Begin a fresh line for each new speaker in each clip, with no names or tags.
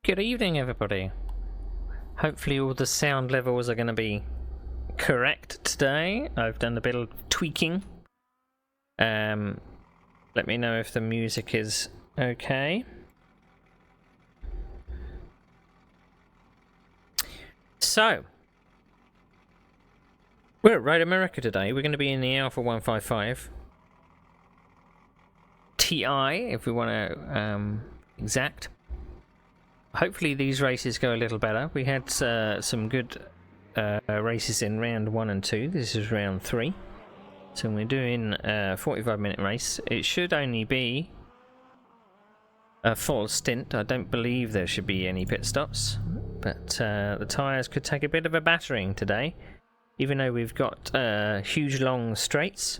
Good evening, everybody. Hopefully all the sound levels are going to be correct today. I've done a bit of tweaking. Let me know if the music is okay. So, we're at Road America today. We're going to be in the Alfa 155 Ti, if we want to exact. Hopefully these races go a little better. We had some good races in round 1 and 2. This is round 3. So we're doing a 45-minute race. It should only be a full stint. I don't believe there should be any pit stops. But the tyres could take a bit of a battering today, even though we've got huge long straights.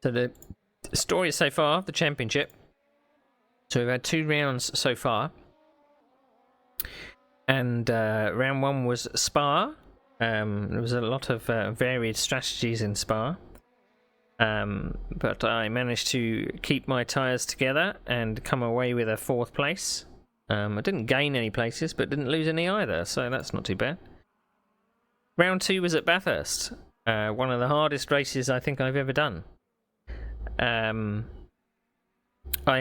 So the story so far, the championship. So we've had 2 rounds so far. And round 1 was Spa. There was a lot of varied strategies in Spa. But I managed to keep my tyres together and come away with a 4th place. I didn't gain any places, but didn't lose any either, so that's not too bad. Round 2 was at Bathurst. One of the hardest races I think I've ever done. I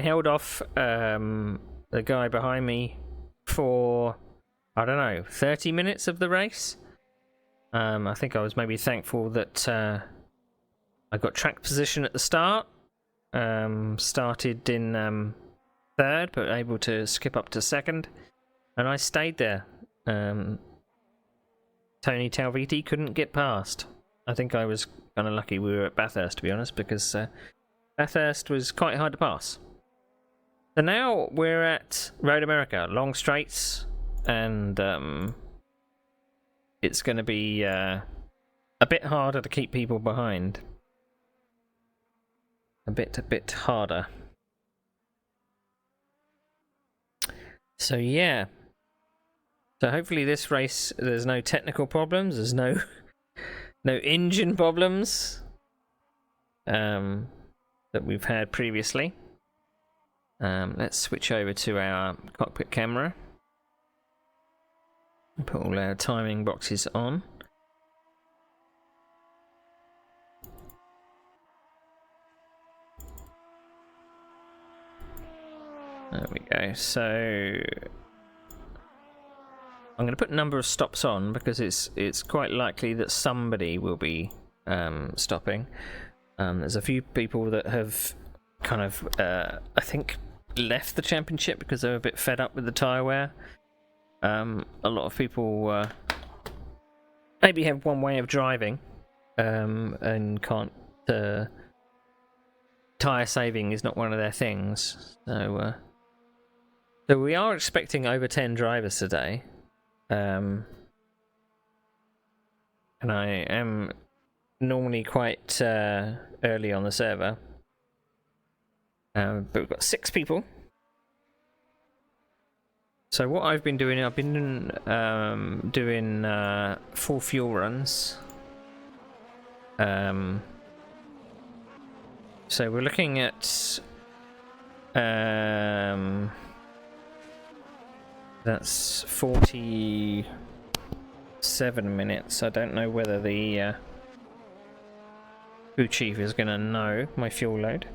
held off the guy behind me for, I don't know, 30 minutes of the race. I think I was maybe thankful that I got track position at the start. Started in 3rd, but able to skip up to 2nd. And I stayed there. Tony Talviti couldn't get past. I think I was kind of lucky we were at Bathurst, to be honest, because Bathurst was quite hard to pass. So now we're at Road America, long straights, and it's going to be a bit harder to keep people behind. A bit harder. So yeah. So hopefully this race, there's no technical problems. There's no engine problems that we've had previously. Let's switch over to our cockpit camera. Put all our timing boxes on. There we go. So I'm going to put a number of stops on because it's quite likely that somebody will be stopping. There's a few people that have kind of I think left the championship because they were a bit fed up with the tyre wear. A lot of people maybe have one way of driving and can't tyre saving is not one of their things. So we are expecting over 10 drivers today. And I am normally quite early on the server. But we've got 6 people. So what I've been doing, doing full fuel runs. So we're looking at that's 47 minutes. I don't know whether the crew chief is going to know my fuel load.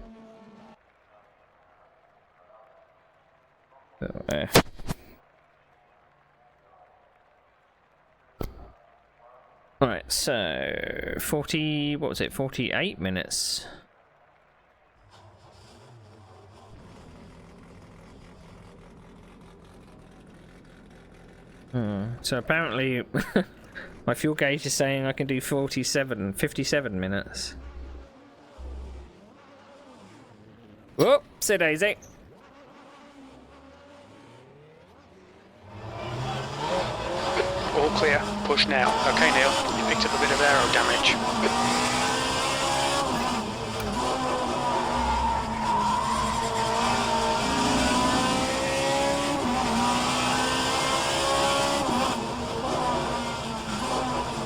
Alright, so 48 minutes. So apparently my fuel gauge is saying I can do 57 minutes. Whoopsie daisy.
All clear, push now. Okay, Neil, you picked up a bit of aero damage.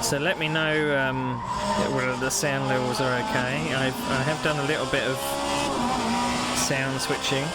So let me know whether the sound levels are okay. I have done a little bit of sound switching.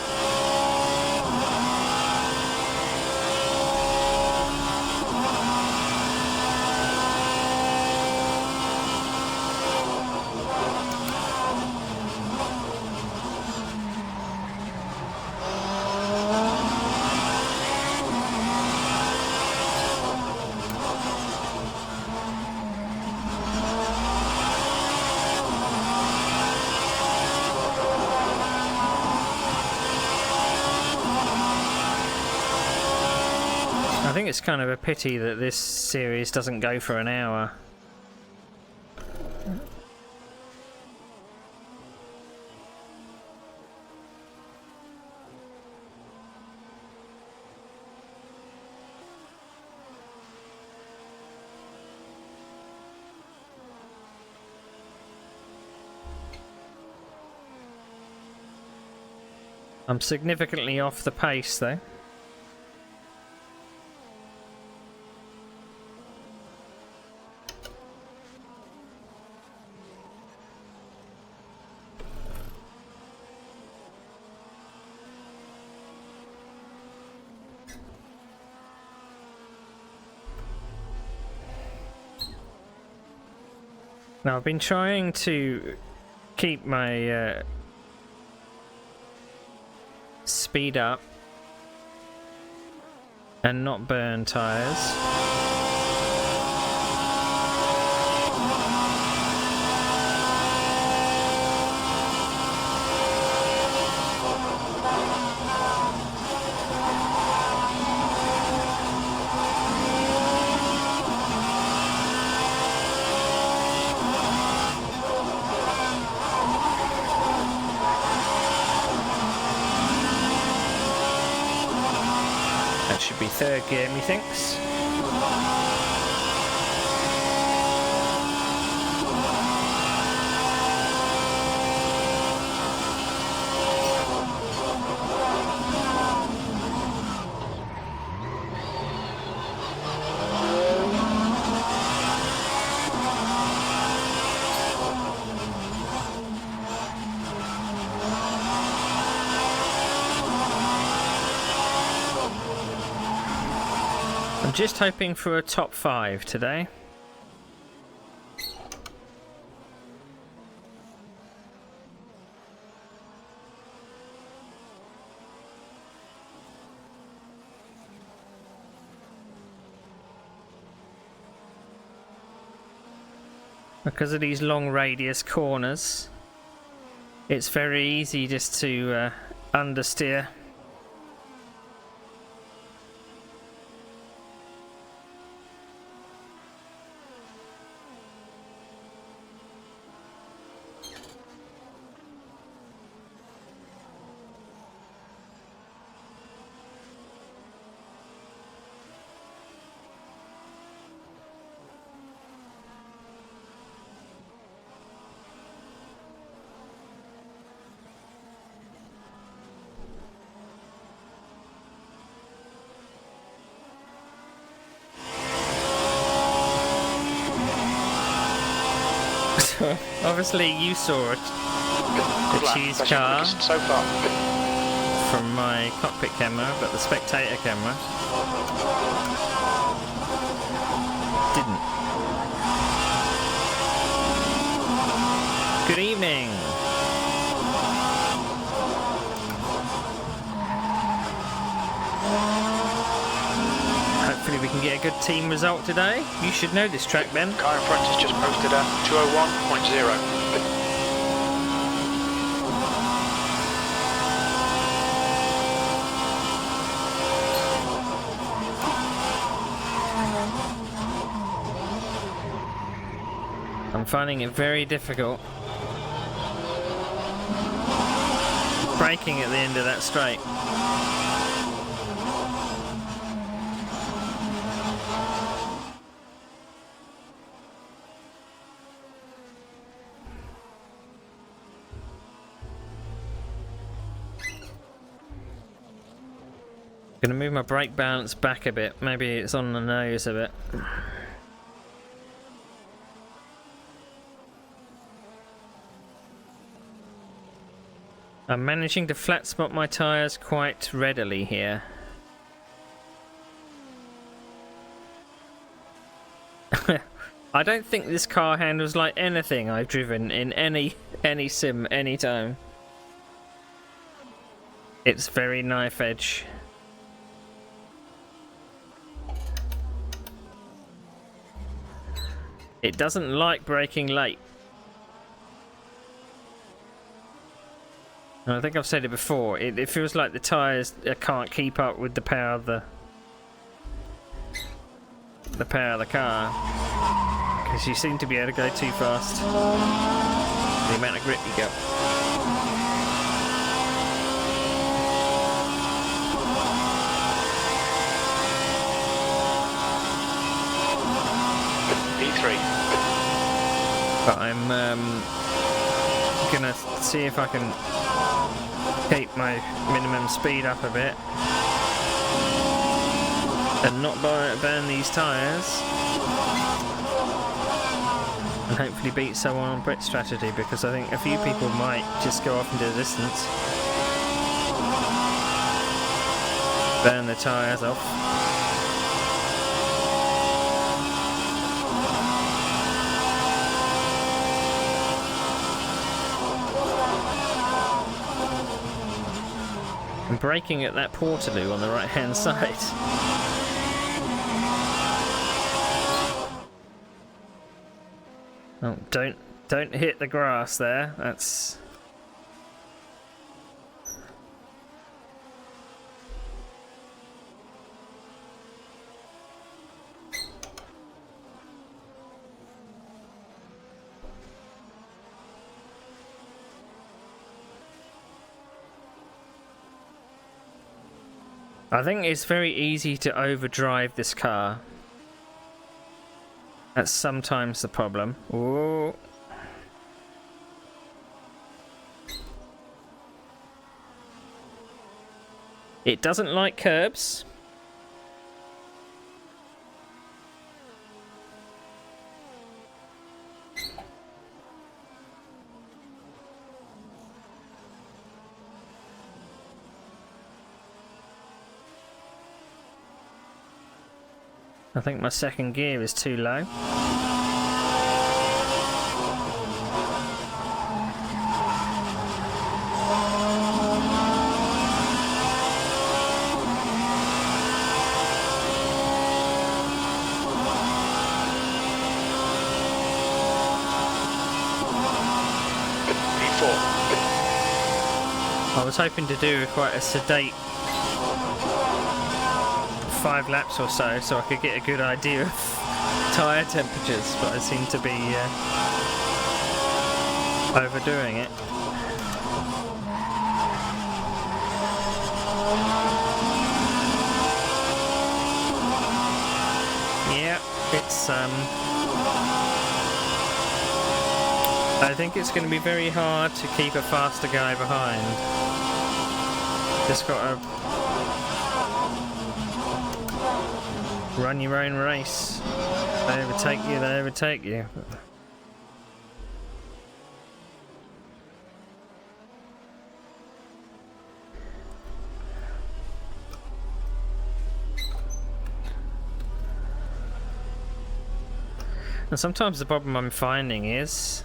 I think it's kind of a pity that this series doesn't go for an hour. I'm significantly off the pace though. Now I've been trying to keep my speed up and not burn tyres. Should be third gear, methinks. I'm just hoping for a top 5 today. Because of these long radius corners, it's very easy just to understeer. Obviously you saw the cheese car
so far
from my cockpit camera, but the spectator camera didn't. Good evening. Hopefully we can get a good team result today. You should know this track, Ben.
car in front is just posted at 201.0.
I'm finding it very difficult braking at the end of that straight. Gonna move my brake balance back a bit. Maybe it's on the nose a bit. I'm managing to flat spot my tyres quite readily here. I don't think this car handles like anything I've driven in any sim anytime. It's very knife edge. It doesn't like braking late. And I think I've said it before, it feels like the tyres can't keep up with the power of the power of the car, because you seem to be able to go too fast. The amount of grip you get.
P3.
But I'm gonna see if I can keep my minimum speed up a bit and not burn these tyres, and hopefully beat someone on Brit strategy, because I think a few people might just go off into the distance, burn the tyres off. I'm braking at that Portaloo on the right hand side. Oh, don't hit the grass there. That's... I think it's very easy to overdrive this car. That's sometimes the problem. Ooh. It doesn't like curbs. I think my second gear is too low.
P4.
I was hoping to do quite a sedate 5 laps or so I could get a good idea of tyre temperatures, but I seem to be overdoing it. Yeah, it's I think it's going to be very hard to keep a faster guy behind. Just got to run your own race. They overtake you, they overtake you. And sometimes the problem I'm finding is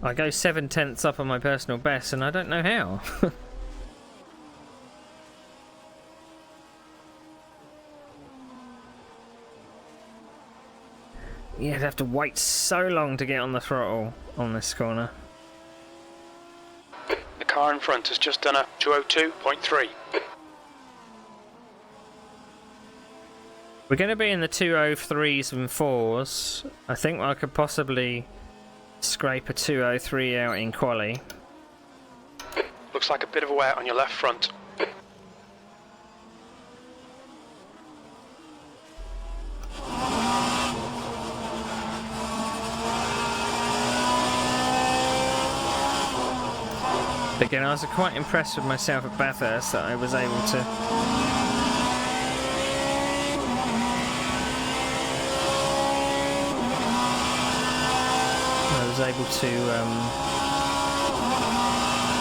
I go 7/10 up on my personal best and I don't know how. You'd have to wait so long to get on the throttle on this corner.
The car in front has just done a 202.3.
We're going to be in the 203s and 4s. I think I could possibly scrape a 203 out in quali.
Looks like a bit of a wear on your left front.
Again, I was quite impressed with myself at Bathurst that I was able to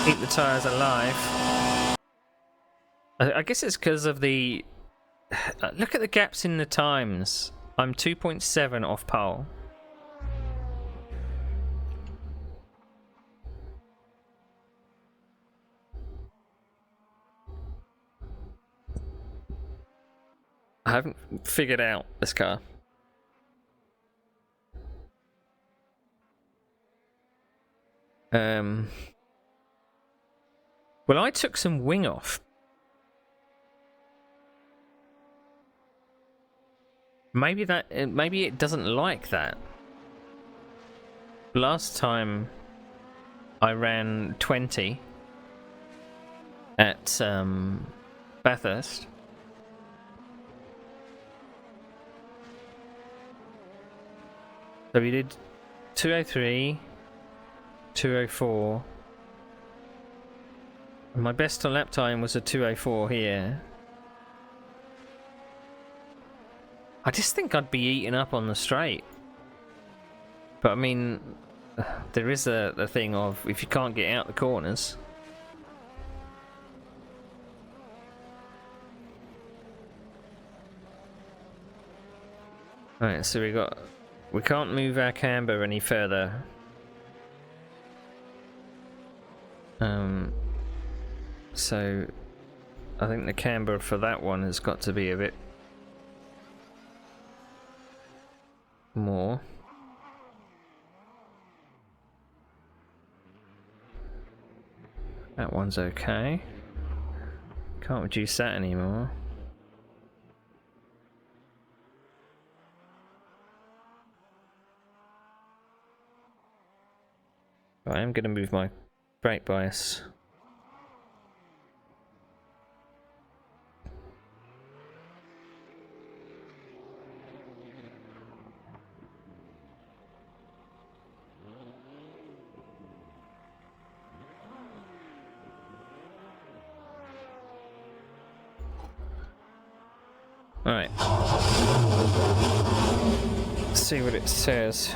keep the tyres alive. I guess it's because of the... Look at the gaps in the times. I'm 2.7 off pole. I haven't figured out this car. Well, I took some wing off. Maybe maybe it doesn't like that. Last time I ran 20 at Bathurst. So we did 203, 204. And my best on lap time was a 204 here. I just think I'd be eaten up on the straight. But I mean, there is a thing of if you can't get out the corners. Alright, so we can't move our camber any further. So I think the camber for that one has got to be a bit more. That one's okay. Can't reduce that anymore. But I am going to move my brake bias. Alright. Let's see what it says.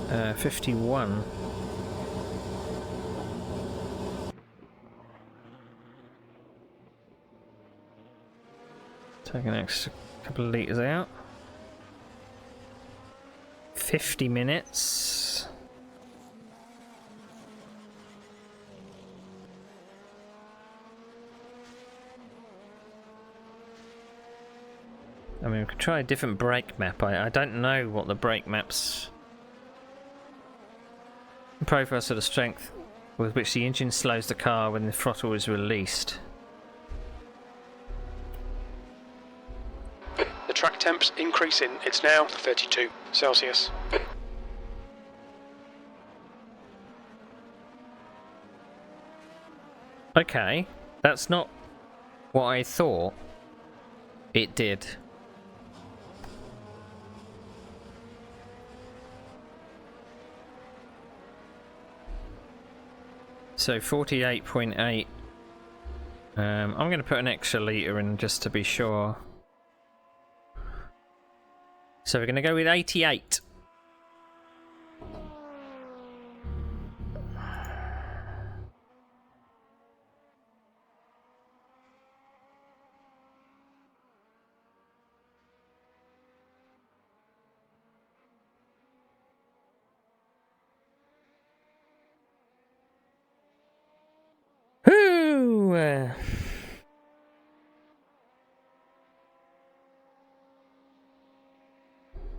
Uh, 51. Take an extra couple of litres out. 50 minutes. I mean, we could try a different brake map. I don't know what the brake maps profile sort of strength with which the engine slows the car when the throttle is released.
The track temp's increasing. It's now 32 Celsius.
Okay, that's not what I thought it did. So 48.8. I'm going to put an extra litre in just to be sure. So we're going to go with 88. Whoo!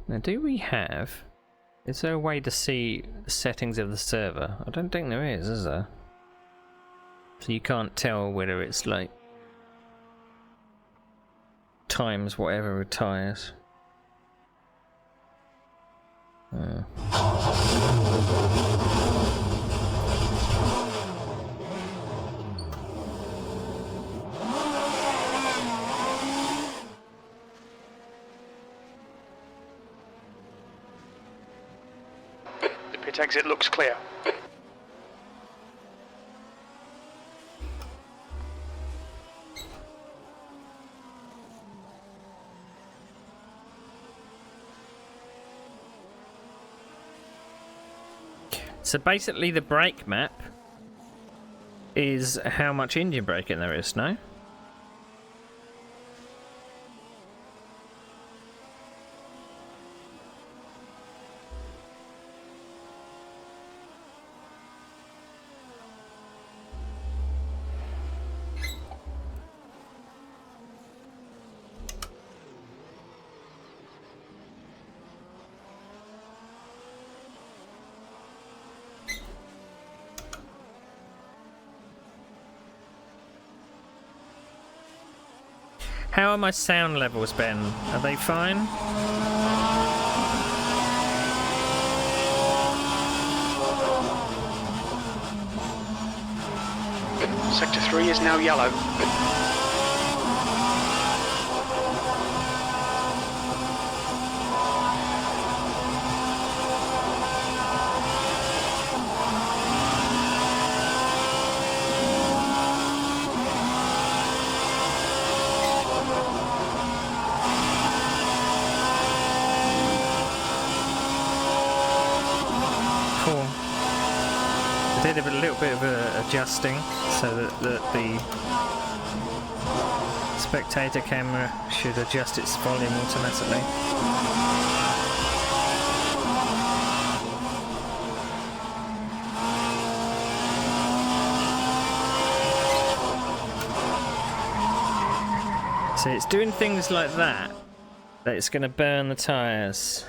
Now, do we have... Is there a way to see the settings of the server? I don't think there is there? So you can't tell whether it's like... times whatever retires.
The pit exit looks clear.
So basically the brake map is how much engine braking there is, no? How are my sound levels, Ben? Are they fine?
Sector 3 is now yellow.
Cool. I did a little bit of adjusting so that the spectator camera should adjust its volume automatically. So it's doing things like that it's going to burn the tyres.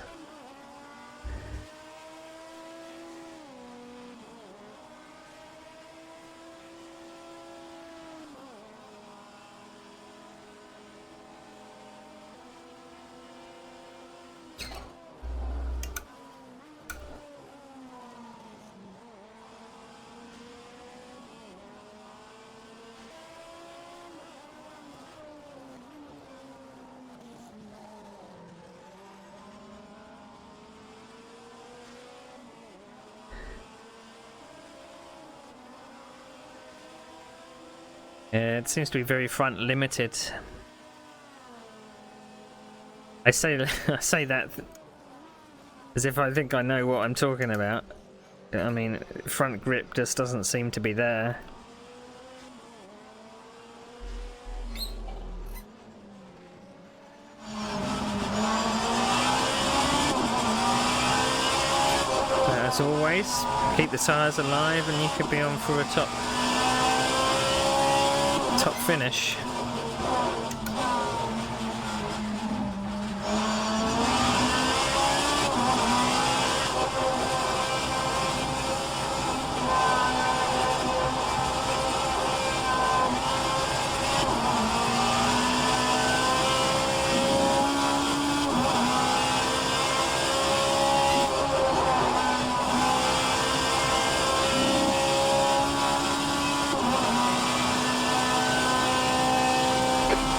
It seems to be very front limited. I say that as if I think I know what I'm talking about. I mean, front grip just doesn't seem to be there. As always, keep the tyres alive and you could be on for a top finish.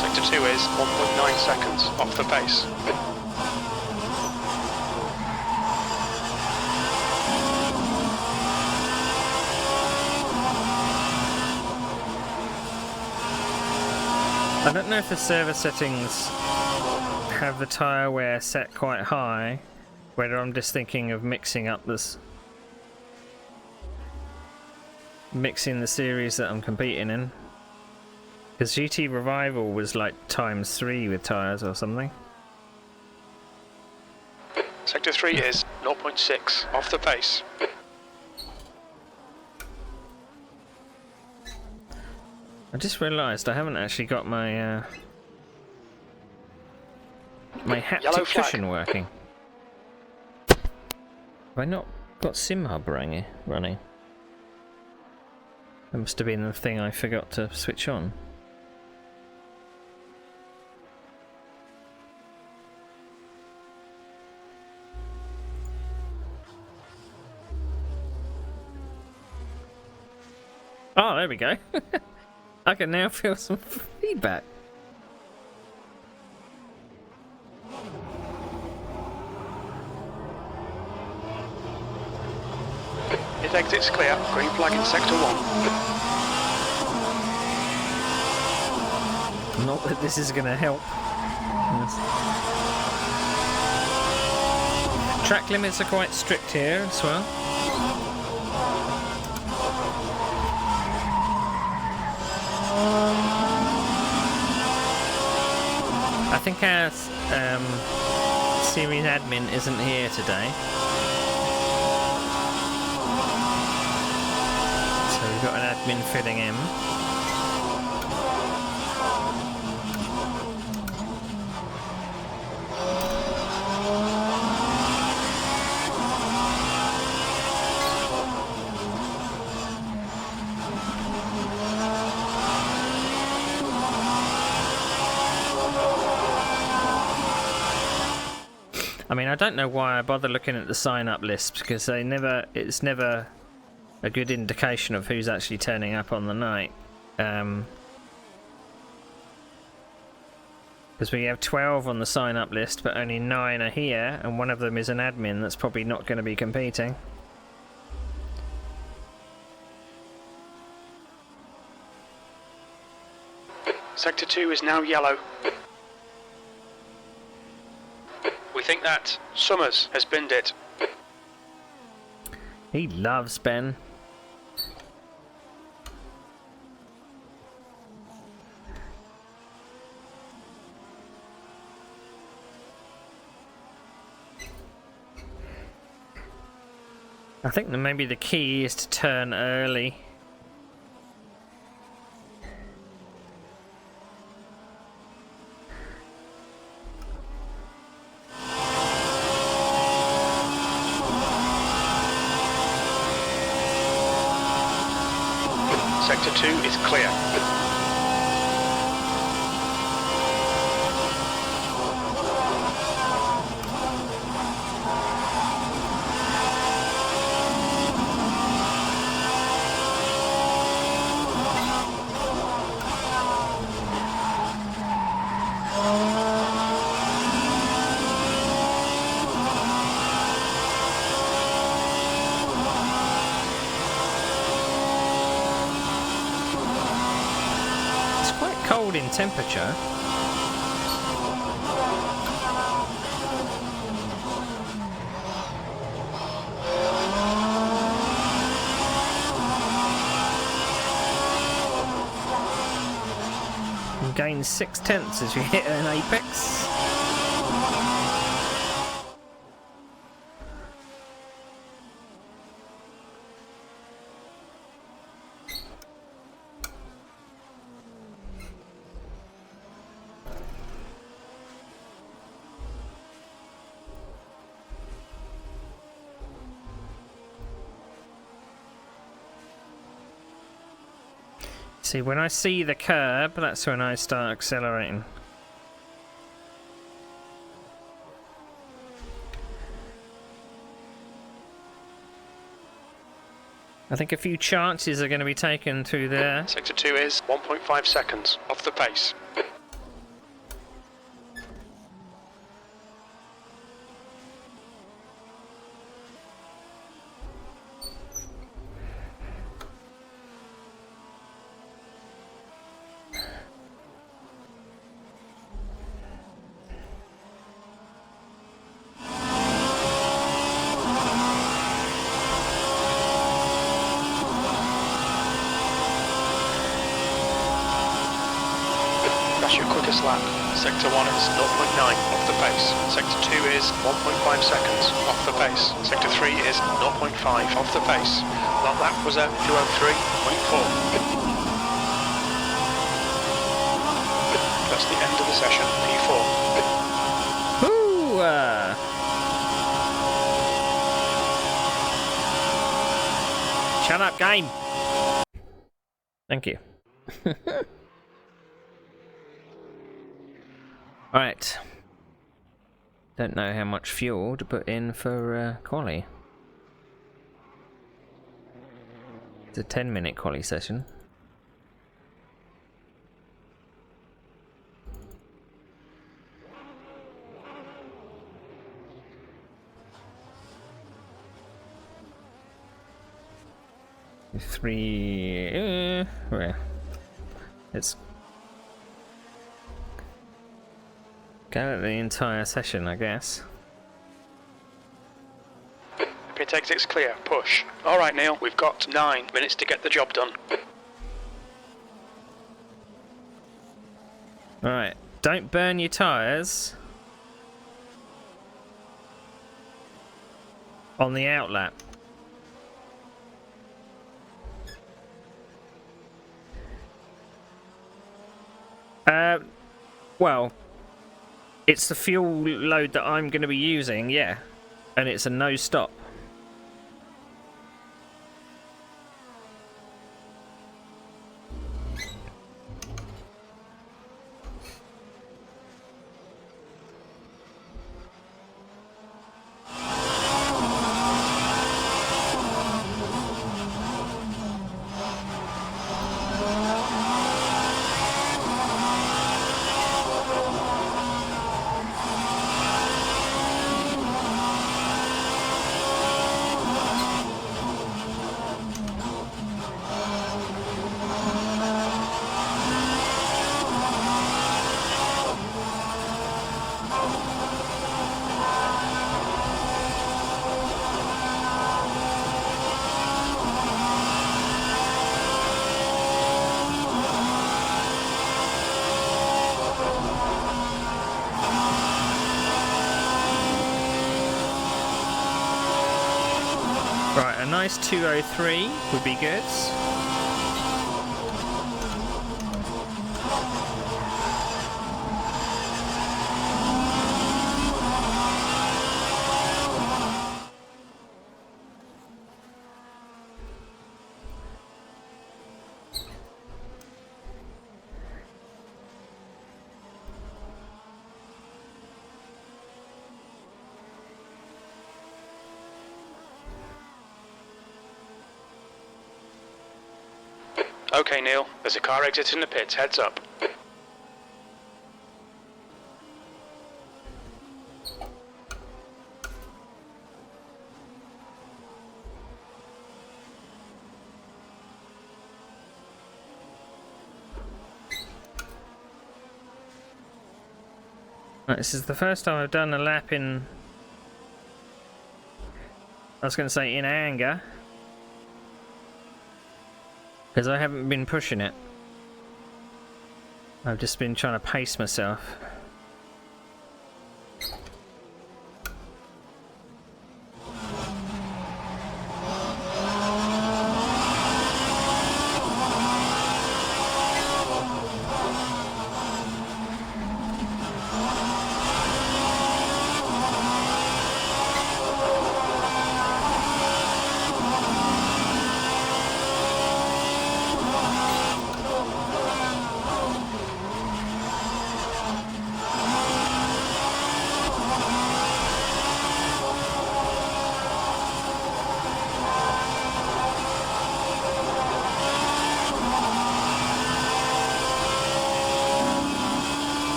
Sector 2 is 1.9 seconds off the pace.
I don't know if the server settings have the tyre wear set quite high, whether I'm just thinking of mixing the series that I'm competing in. Because GT Revival was like ×3 with tyres or something.
Sector 3 is 0.6 off the pace.
I just realised I haven't actually got my my haptic cushion working. Have I not got Sim Hub running? That must have been the thing I forgot to switch on. Oh, there we go. I can now feel some feedback.
His exit's clear. Green flag in Sector 1.
Not that this is going to help. Yes. Track limits are quite strict here as well. I think our series admin isn't here today. So we've got an admin filling in. I don't know why I bother looking at the sign-up list, because it's never a good indication of who's actually turning up on the night. Because we have 12 on the sign-up list, but only 9 are here, and one of them is an admin that's probably not going to be competing.
Sector 2 is now yellow. We think that Summers has binned it.
He loves Ben. I think that maybe the key is to turn early.
Sector 2 is clear.
Cold in temperature. You gain 6/10 as you hit an apex. See, when I see the curb, that's when I start accelerating. I think a few chances are going to be taken through there.
Sector 2 is 1.5 seconds off the pace. That's your quickest lap. Sector 1 is 0.9 off the pace. Sector 2 is 1.5 seconds off the pace. Sector 3 is 0.5 off the pace. That lap was at 2:03.4. That's the end of the session, P4.
Woo! Shut up, game! Thank you. Right. Don't know how much fuel to put in for quali. It's a 10-minute quali session. Well, it's go at the entire session, I guess.
Pit exit's clear. Push. All right, Neil. We've got 9 minutes to get the job done.
All right. Don't burn your tyres on the outlap. Well, it's the fuel load that I'm going to be using, yeah, and it's a no stop. nice 203 would be good.
Okay, Neil, there's a car exiting the pits, heads up.
Right, this is the first time I've done a lap in... I was going to say in anger. Because I haven't been pushing it. I've just been trying to pace myself.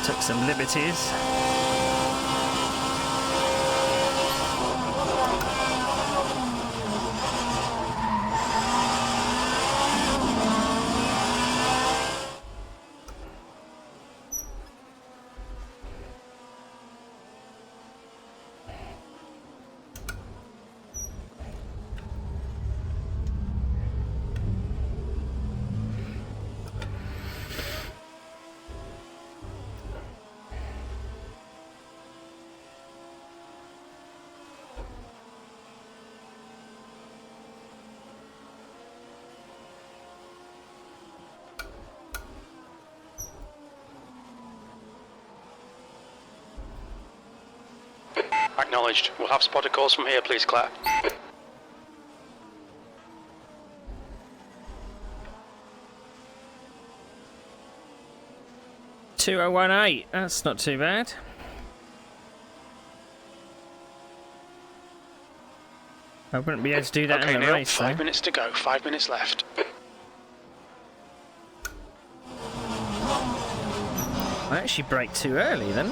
Took some liberties.
Acknowledged. We'll have spotter calls from here, please, Claire.
$2018. That's not too bad. I wouldn't be able to do that
okay,
in the
Neil,
race,
5
though.
minutes to go. 5 minutes left.
I actually braked too early then.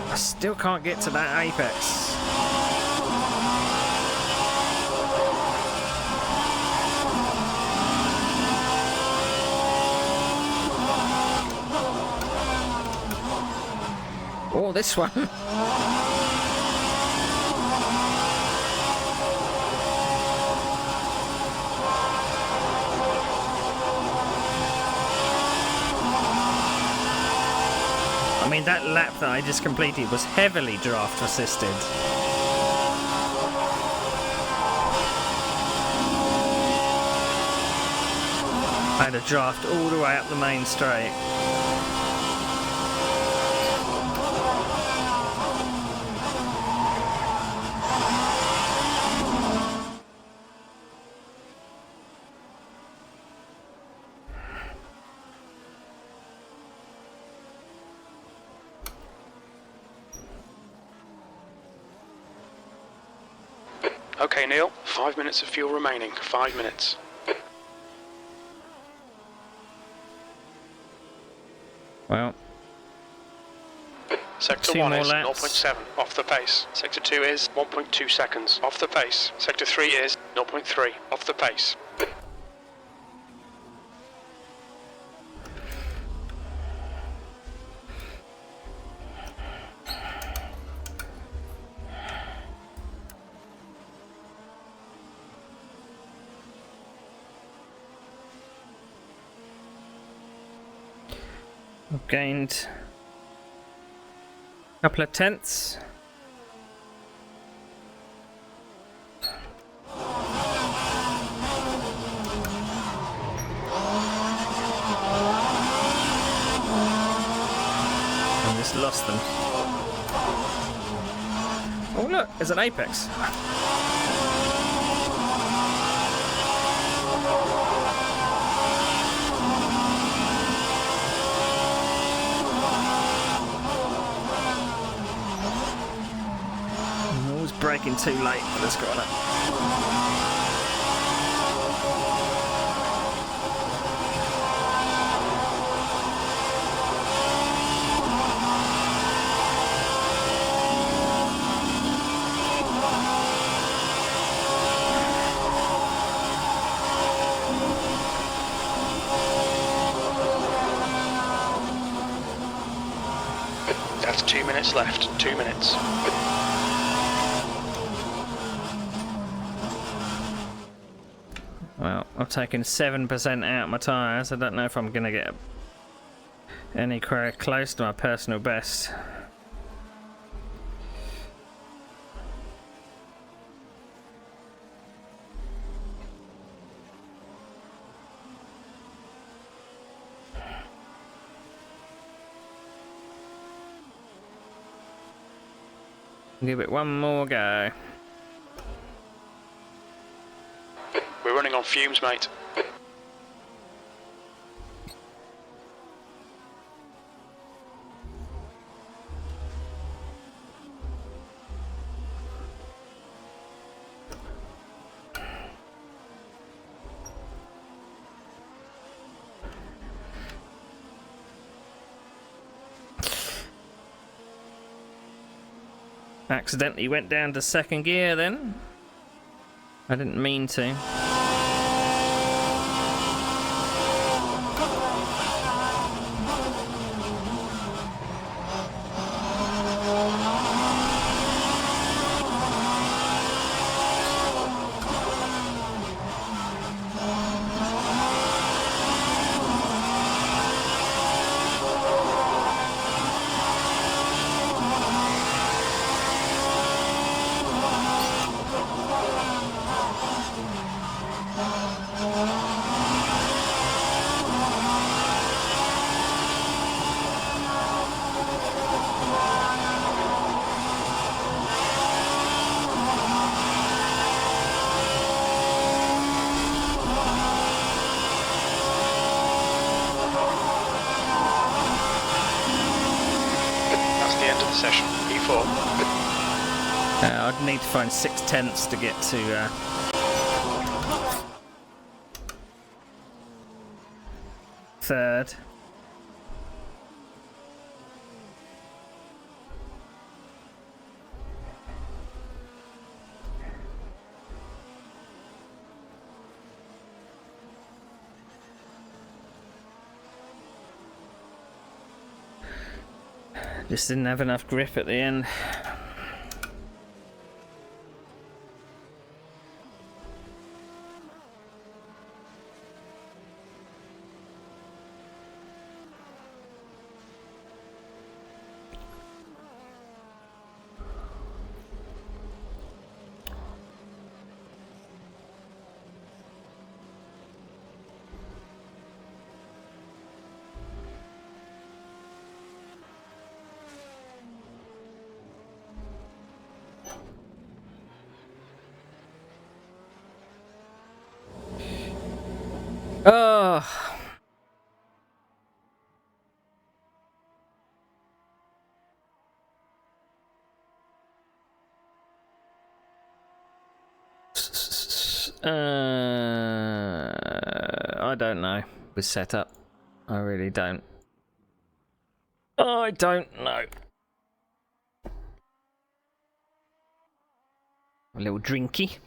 I still can't get to that apex. Oh, this one. I mean, that lap that I just completed was heavily draft assisted. I had a draft all the way up the main straight.
Okay, Neil, 5 minutes of fuel remaining. 5 minutes.
Well,
Sector
2
1
more
is
laps.
0.7 off the pace. Sector 2 is 1.2 seconds off the pace. Sector 3 is 0.3 off the pace.
I've gained a couple of tenths. I just lost them. Oh look, there's an apex. I'm always braking too late for this corner.
That's 2 minutes left. 2 minutes.
Well, I've taken 7% out of my tyres. I don't know if I'm going to get anywhere close to my personal best. Give it one more go.
We're running on fumes, mate.
Accidentally went down to second gear then. I didn't mean to.
Session P4.
I'd need to find 6 tenths to get to third. Just didn't have enough grip at the end. Oh. I don't know with setup. I really don't. I don't know. A little drinky.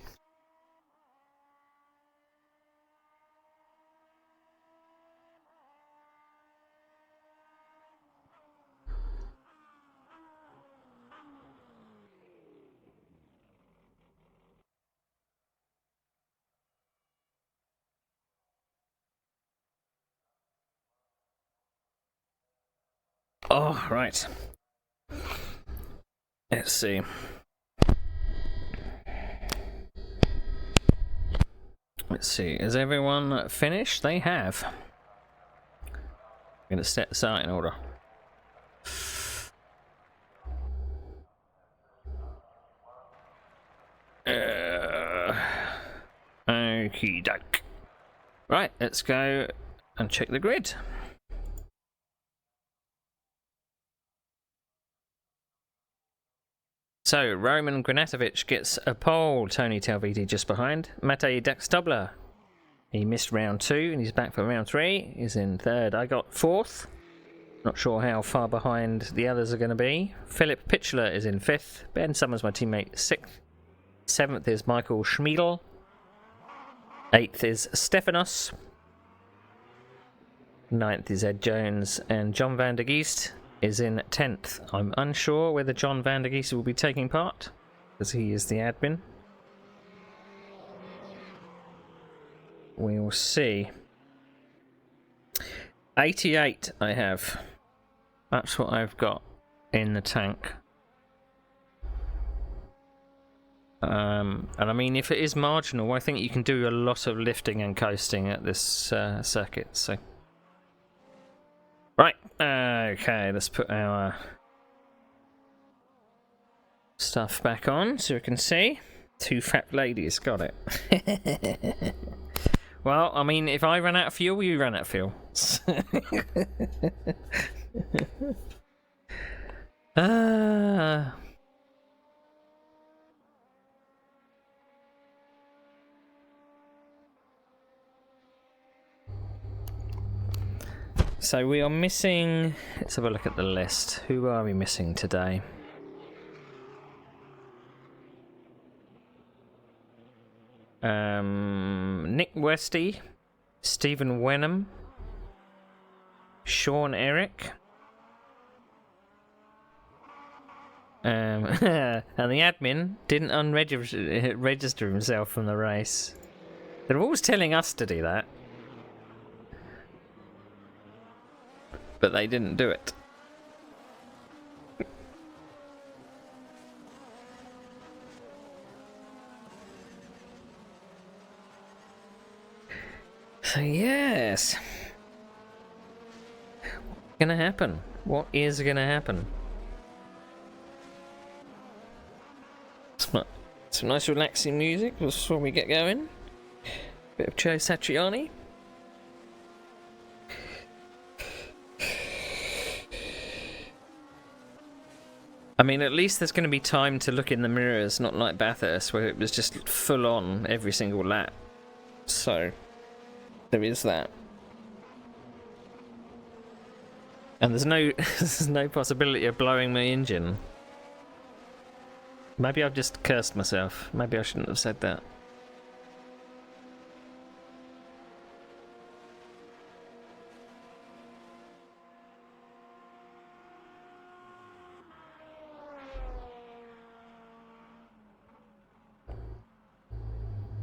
Oh, right. Let's see. Let's see. Is everyone finished? They have. I'm going to set this out in order. Okie doke. Right, let's go and check the grid. So, Roman Granatovic gets a pole, Tony Talviti just behind. Matej Daxtobler, he missed round 2 and he's back for round 3. He's in 3rd. I got 4th. Not sure how far behind the others are going to be. Philip Pitchler is in 5th. Ben Summers, my teammate, 6th. 7th is Michael Schmiedel. 8th is Stefanos. 9th is Ed Jones. And John van der Geest is in 10th. I'm unsure whether John van der Geest will be taking part, because he is the admin. We will see. 88 I have. That's what I've got in the tank. And I mean, if it is marginal, I think you can do a lot of lifting and coasting at this circuit. So, right, okay, let's put our stuff back on so we can see. 2 fat ladies, got it. Well, I mean, if I run out of fuel, you run out of fuel. So we are missing. Let's have a look at the list. Who are we missing today? Nick Westy, Stephen Wenham, Sean Eric, and the admin didn't register himself from the race. They're always telling us to do that, but they didn't do it. So yes, what's gonna happen? What is gonna happen? Some nice relaxing music before we get going. Bit of Joe Satriani. I mean, at least there's going to be time to look in the mirrors, not like Bathurst, where it was just full on every single lap. So, there is that. And there's no possibility of blowing my engine. Maybe I've just cursed myself. Maybe I shouldn't have said that.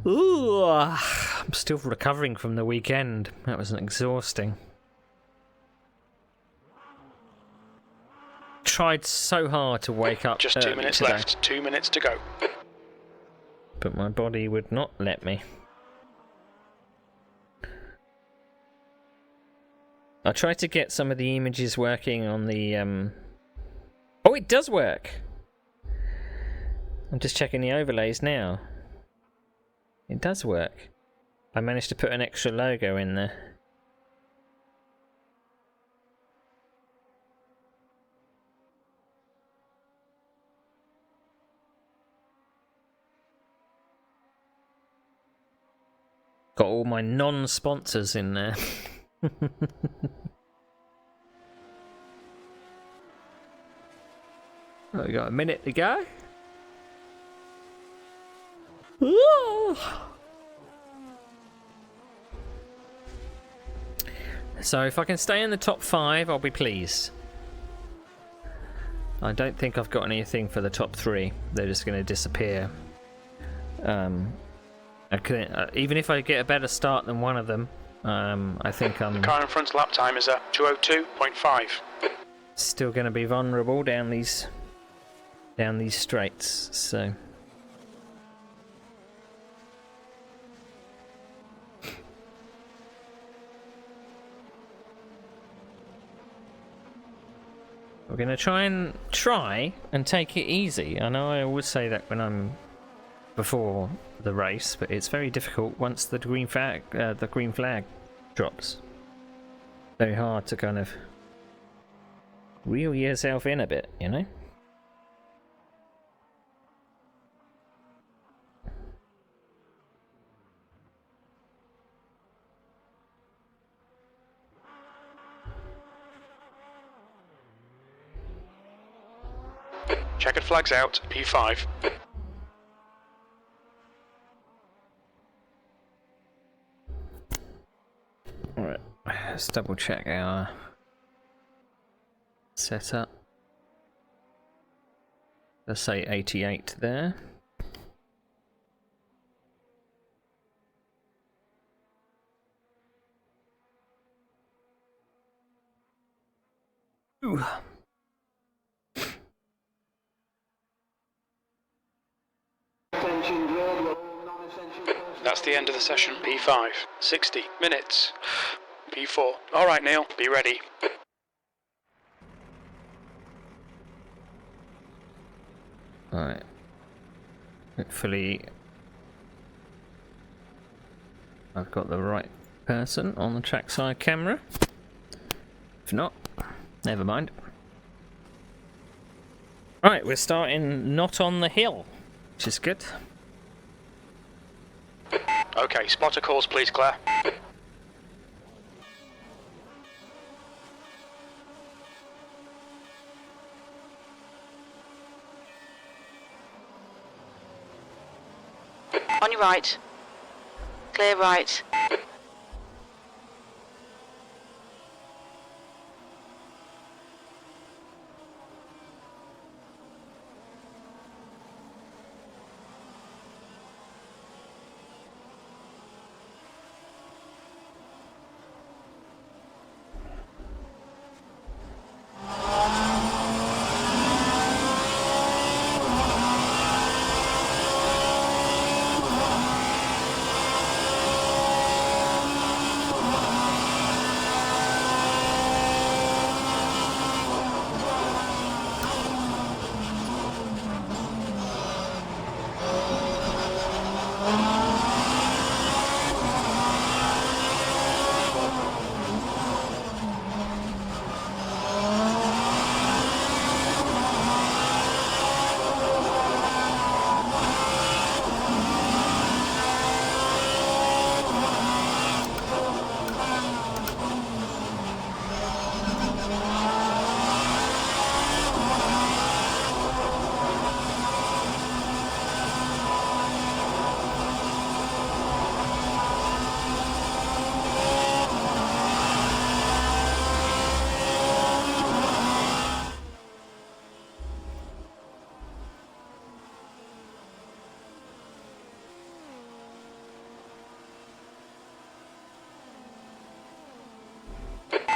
Ooh, I'm still recovering from the weekend. That was exhausting. Tried so hard to wake up.
Just 2 minutes
today,
left. 2 minutes to go.
but my body would not let me. I tried to get some of the images working on the. Oh, it does work. I'm just checking the overlays now. It does work. I managed to put an extra logo in there. Got all my non-sponsors in there. Oh, we got a minute to go. So if I can stay in the top 5, I'll be pleased. I don't think I've got anything for the top 3. They're just going to disappear. Even if I get a better start than one of them, I think I'm...
The car in front's lap time is at 2:02.5.
still going to be vulnerable down these straights. So we're going to try and take it easy. I know I always say that when I'm before the race, but it's very difficult once the green flag drops. Very hard to kind of reel yourself in a bit, you know?
Checkered flags out, P5.
Alright, let's double check our setup. Let's say 88 there. Ooh.
That's the end of the session, P5. 60 minutes. P4. Alright, Neil, be ready.
Alright. Hopefully I've got the right person on the trackside camera. If not, never mind. Right, we're starting not on the hill, which is good.
Okay, spotter calls please, Claire.
On your right. Clear right.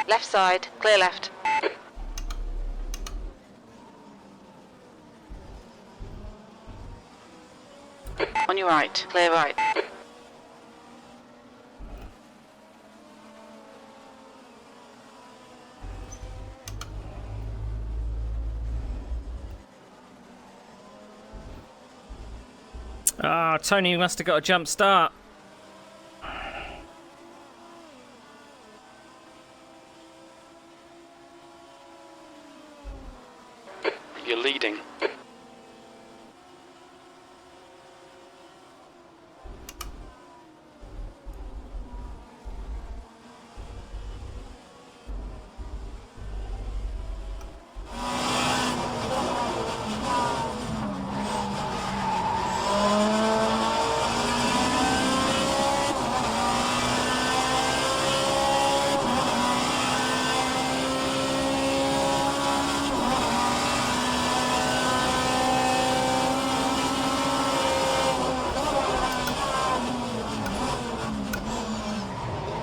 Left side, clear left. On your right, clear right.
Ah, Tony must have got a jump start.
You're leading.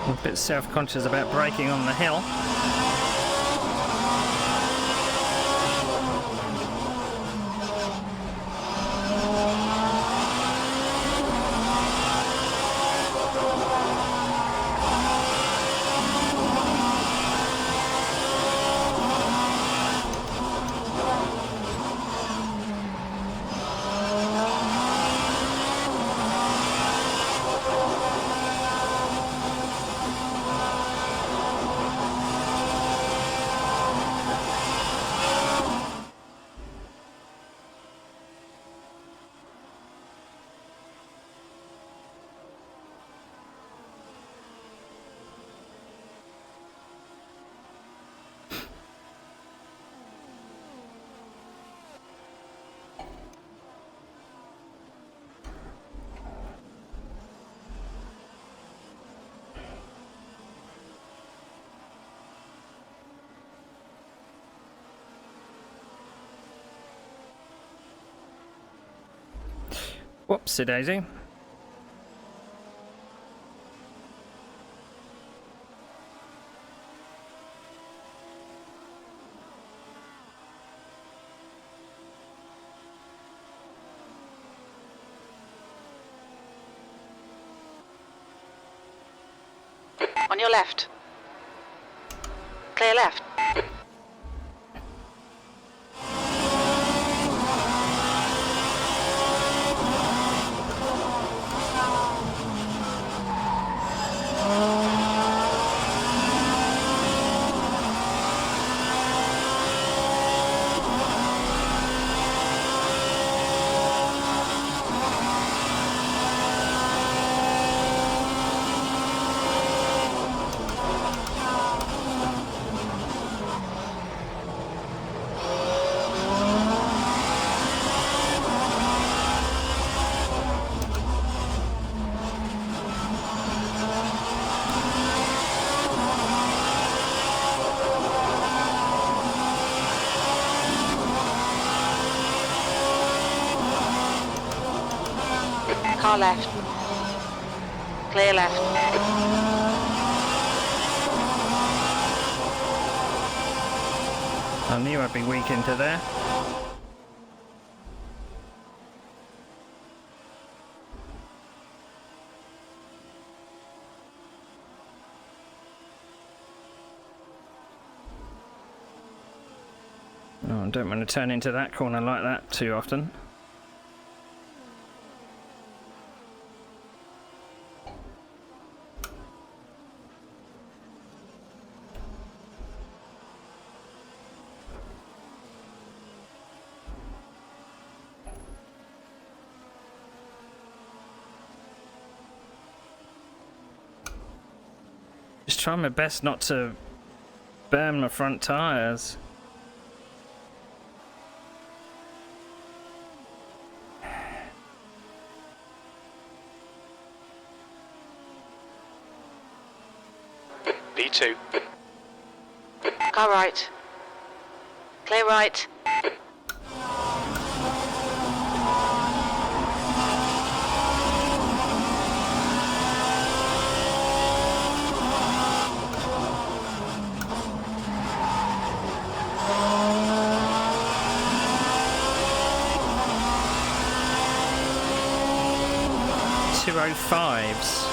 A bit self-conscious about braking on the hill. Whoopsie daisy.
On your left. Clear left. Car left. Clear left.
I knew I'd be weak into there. Oh, I don't want to turn into that corner like that too often. Just trying my best not to burn my front tyres.
B2.
Car right. Clear right.
Two oh fives.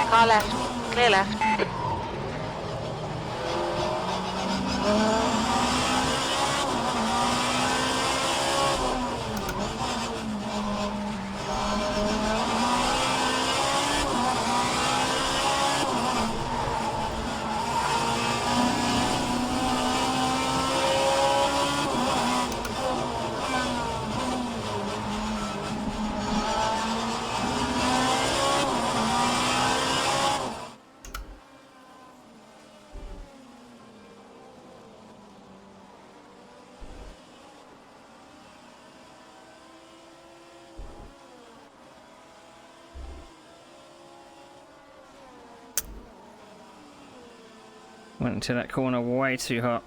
Car left. Clear left.
Went into that corner way too hot.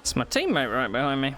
It's my teammate right behind me.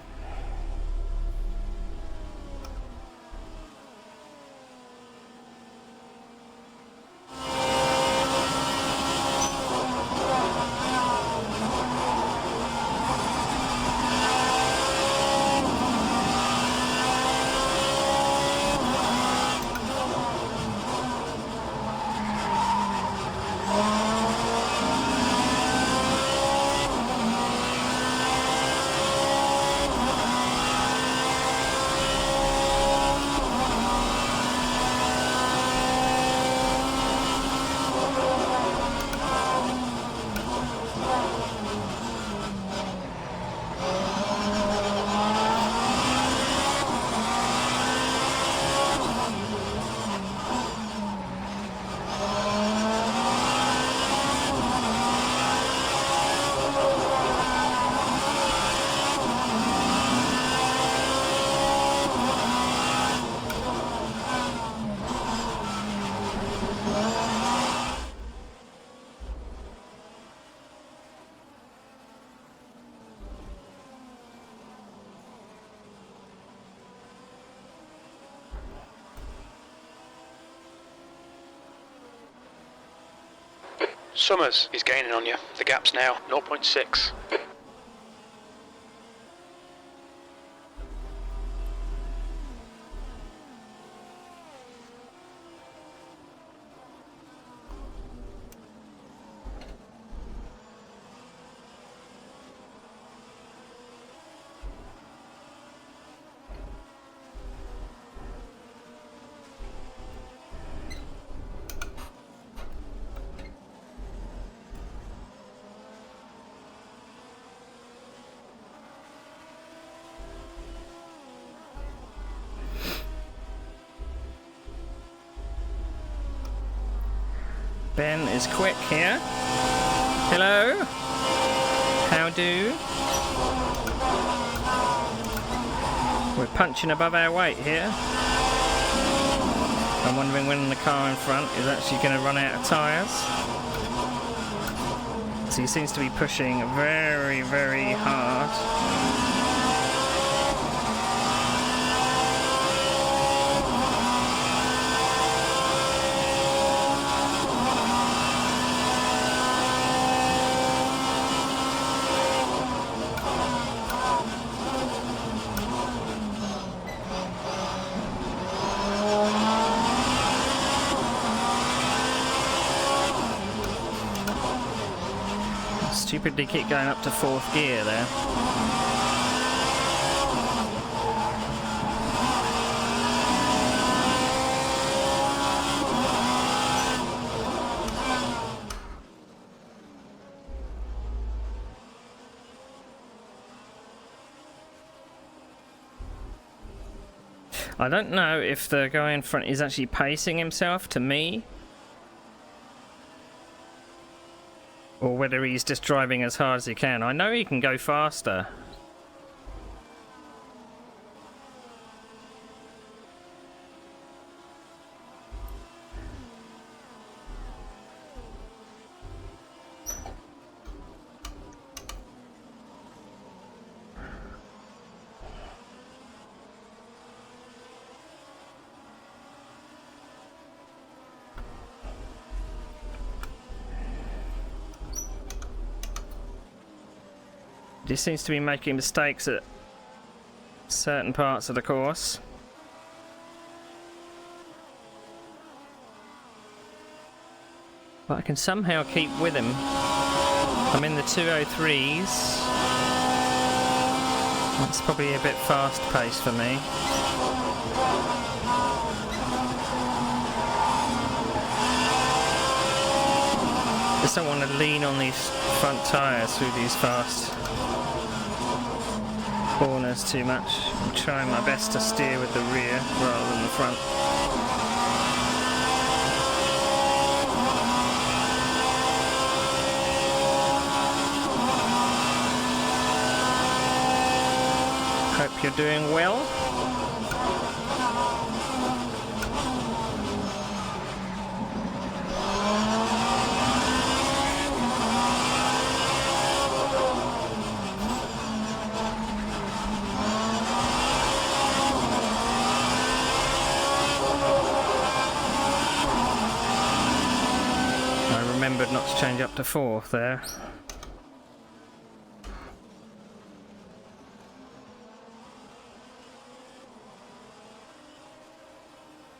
Summers is gaining on you. The gap's now 0.6.
Ben is quick here. Hello? How do? We're punching above our weight here. I'm wondering when the car in front is actually going to run out of tyres. So he seems to be pushing very, very hard. Stupidly keep going up to 4th gear there. I don't know if the guy in front is actually pacing himself to me, or whether he's just driving as hard as he can. I know he can go faster. He seems to be making mistakes at certain parts of the course. But I can somehow keep with him. I'm in the 203s. That's probably a bit fast paced for me. Just don't want to lean on these front tyres through these fast corners too much. I'm trying my best to steer with the rear rather than the front. Hope you're doing well. Remembered not to change up to 4th there.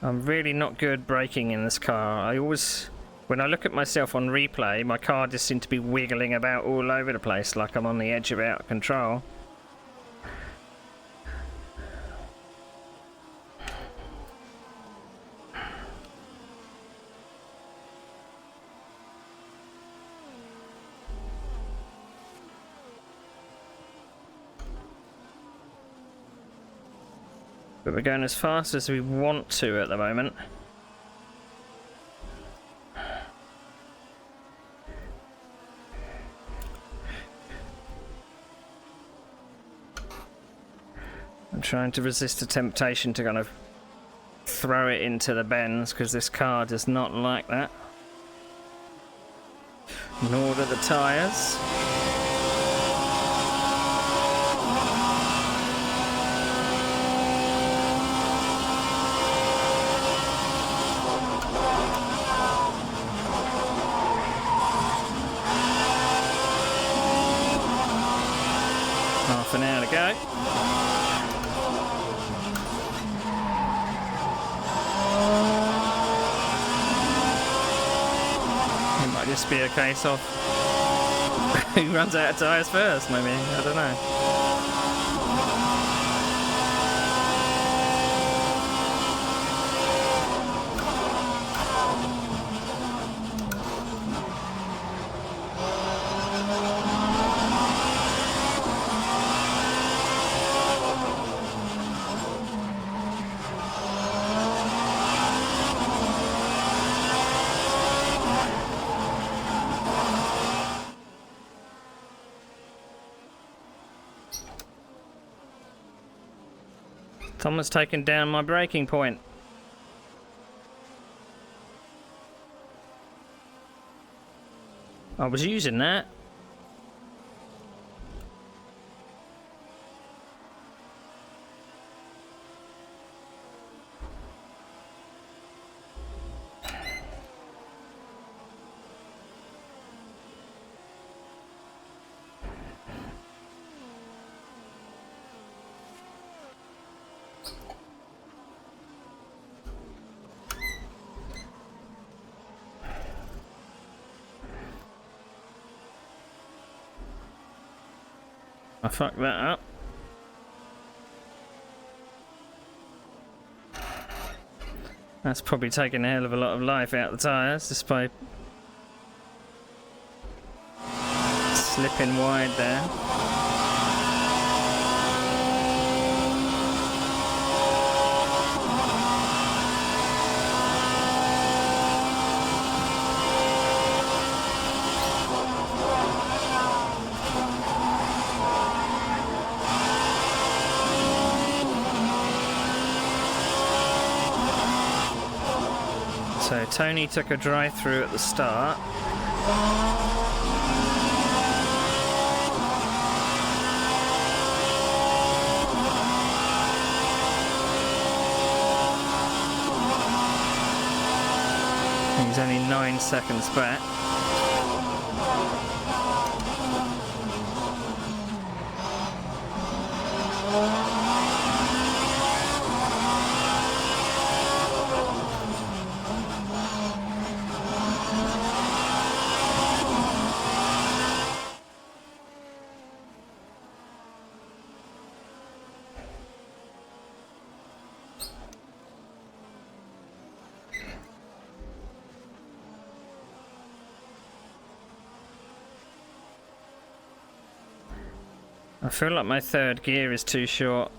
I'm really not good braking in this car. I always, when I look at myself on replay, my car just seems to be wiggling about all over the place like I'm on the edge of out of control. But we're going as fast as we want to at the moment. I'm trying to resist the temptation to kind of throw it into the bends because this car does not like that. Nor do the tyres. just be a case of who runs out of tyres first, maybe. I don't know. Someone's taken down my braking point. I was using that. I fucked that up. That's probably taken a hell of a lot of life out of the tyres just by slipping wide there. So Tony took a drive-through at the start. He's only 9 seconds back. I feel like my third gear is too short.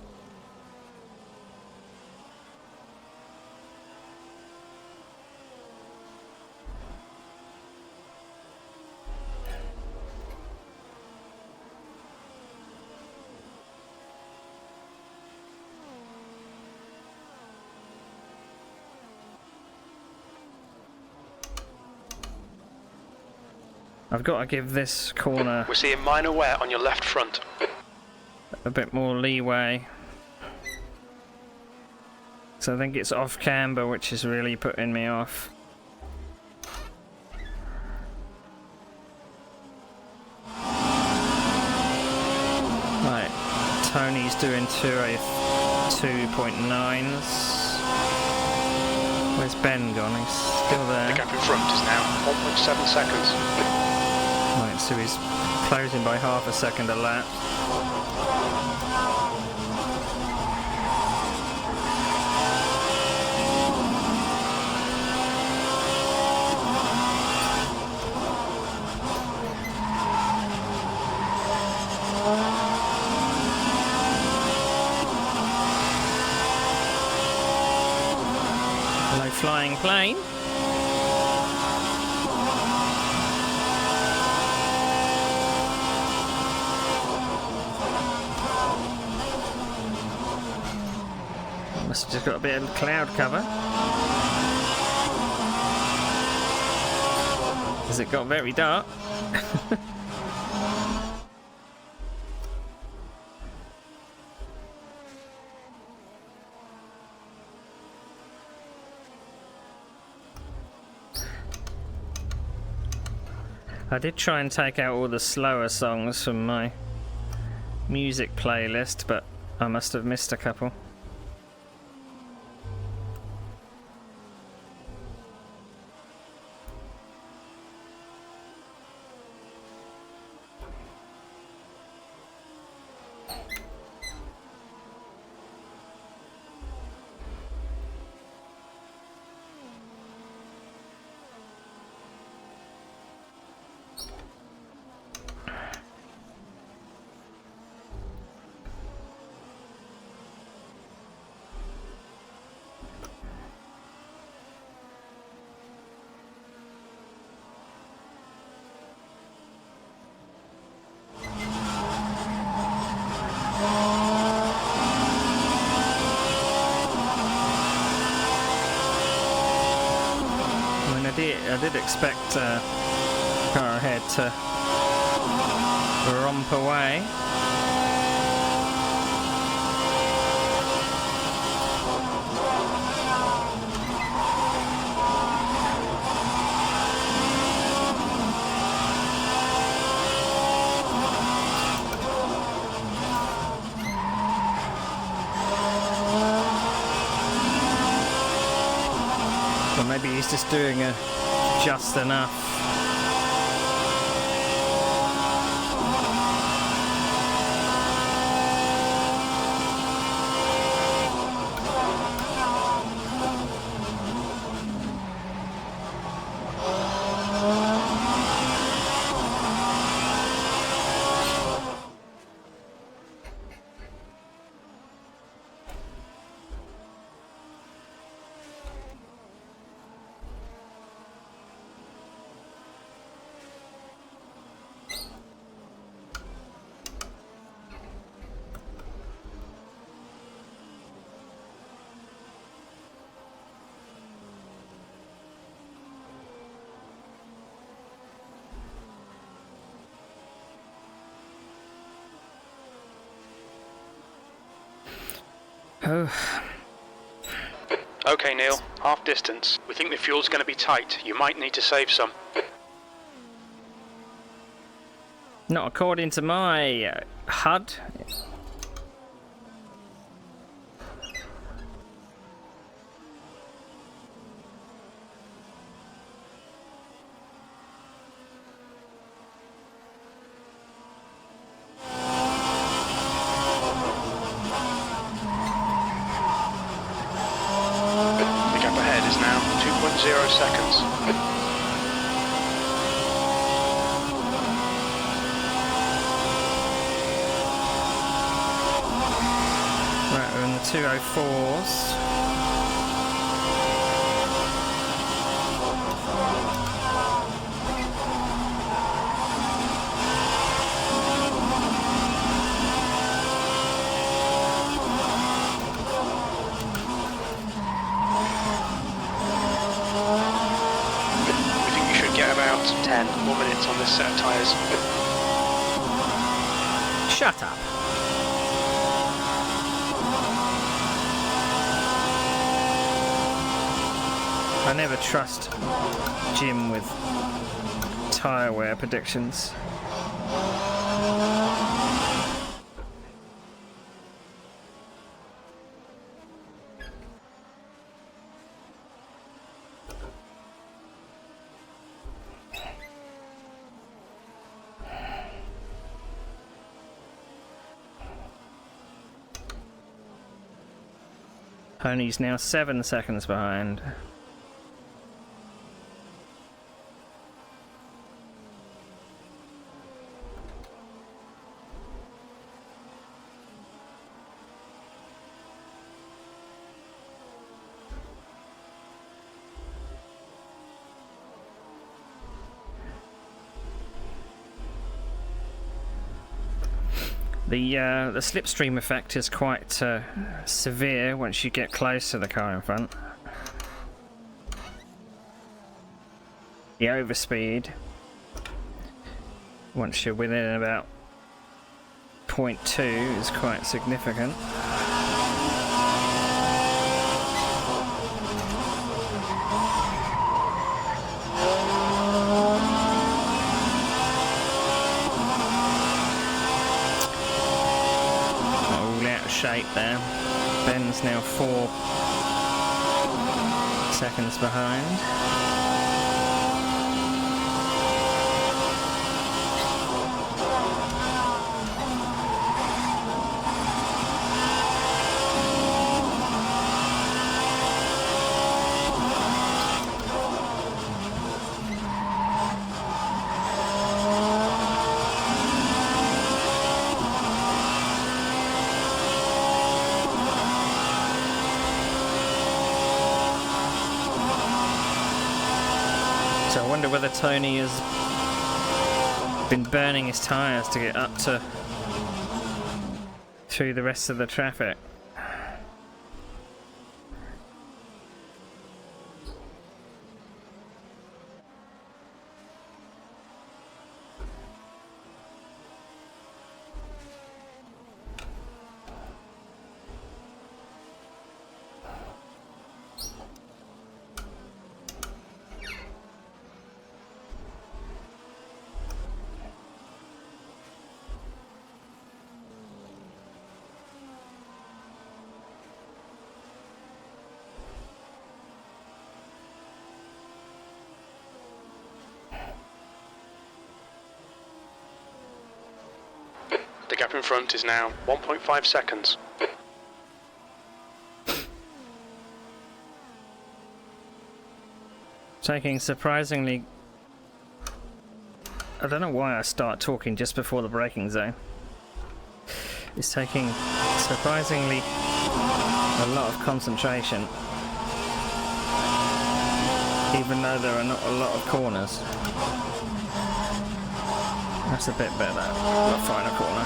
I've got to give this corner
We're seeing minor wear on your left front.
a bit more leeway. So I think it's off camber, which is really putting me off. Right, Tony's doing 2.9s. Where's Ben gone? He's still there.
The gap in front is now 1.7 seconds.
Right, so he's closing by half a second a lap. Hello, flying plane. Must have just got a bit of cloud cover. Has it got very dark? I did try and take out all the slower songs from my music playlist, but I must have missed a couple. I did expect car ahead to romp away. Or maybe he's just doing just enough. Oh.
Okay, Neil, half distance. We think the fuel's going to be tight. You might need to save some.
Not according to my HUD.
The gap ahead is now 2.0 seconds.
Right, we're in the 204s.
We think you should get about 10 more minutes on this set of tyres.
Shut up. I never trust Jim with tyre wear predictions. Pony's now 7 seconds behind. The slipstream effect is quite severe once you get close to the car in front. The overspeed, once you're within about 0.2, is quite significant. Shape there. Ben's now 4 seconds behind. So I wonder whether Tony has been burning his tyres to get up to through the rest of the traffic.
The gap in front is now 1.5 seconds.
Taking surprisingly... I don't know why I start talking just before the braking zone. It's taking surprisingly a lot of concentration, even though there are not a lot of corners. That's a bit better, the final corner.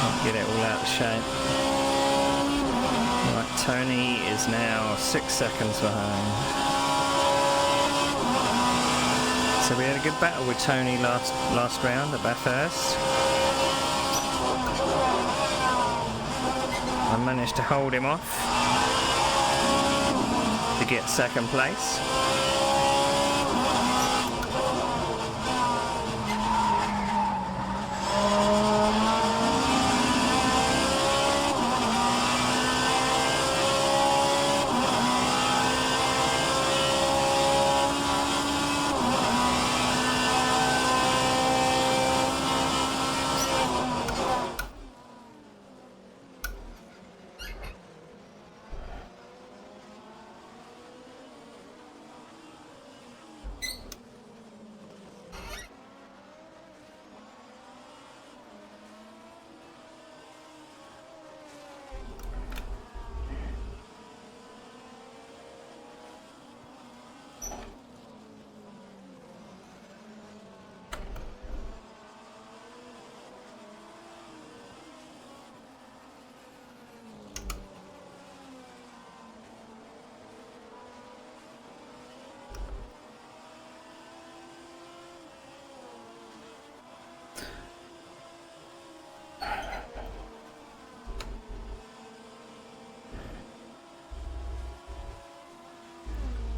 I'll get it all out of shape. Right, Tony is now 6 seconds behind. So we had a good battle with Tony last round at Bathurst. I managed to hold him off to get second place.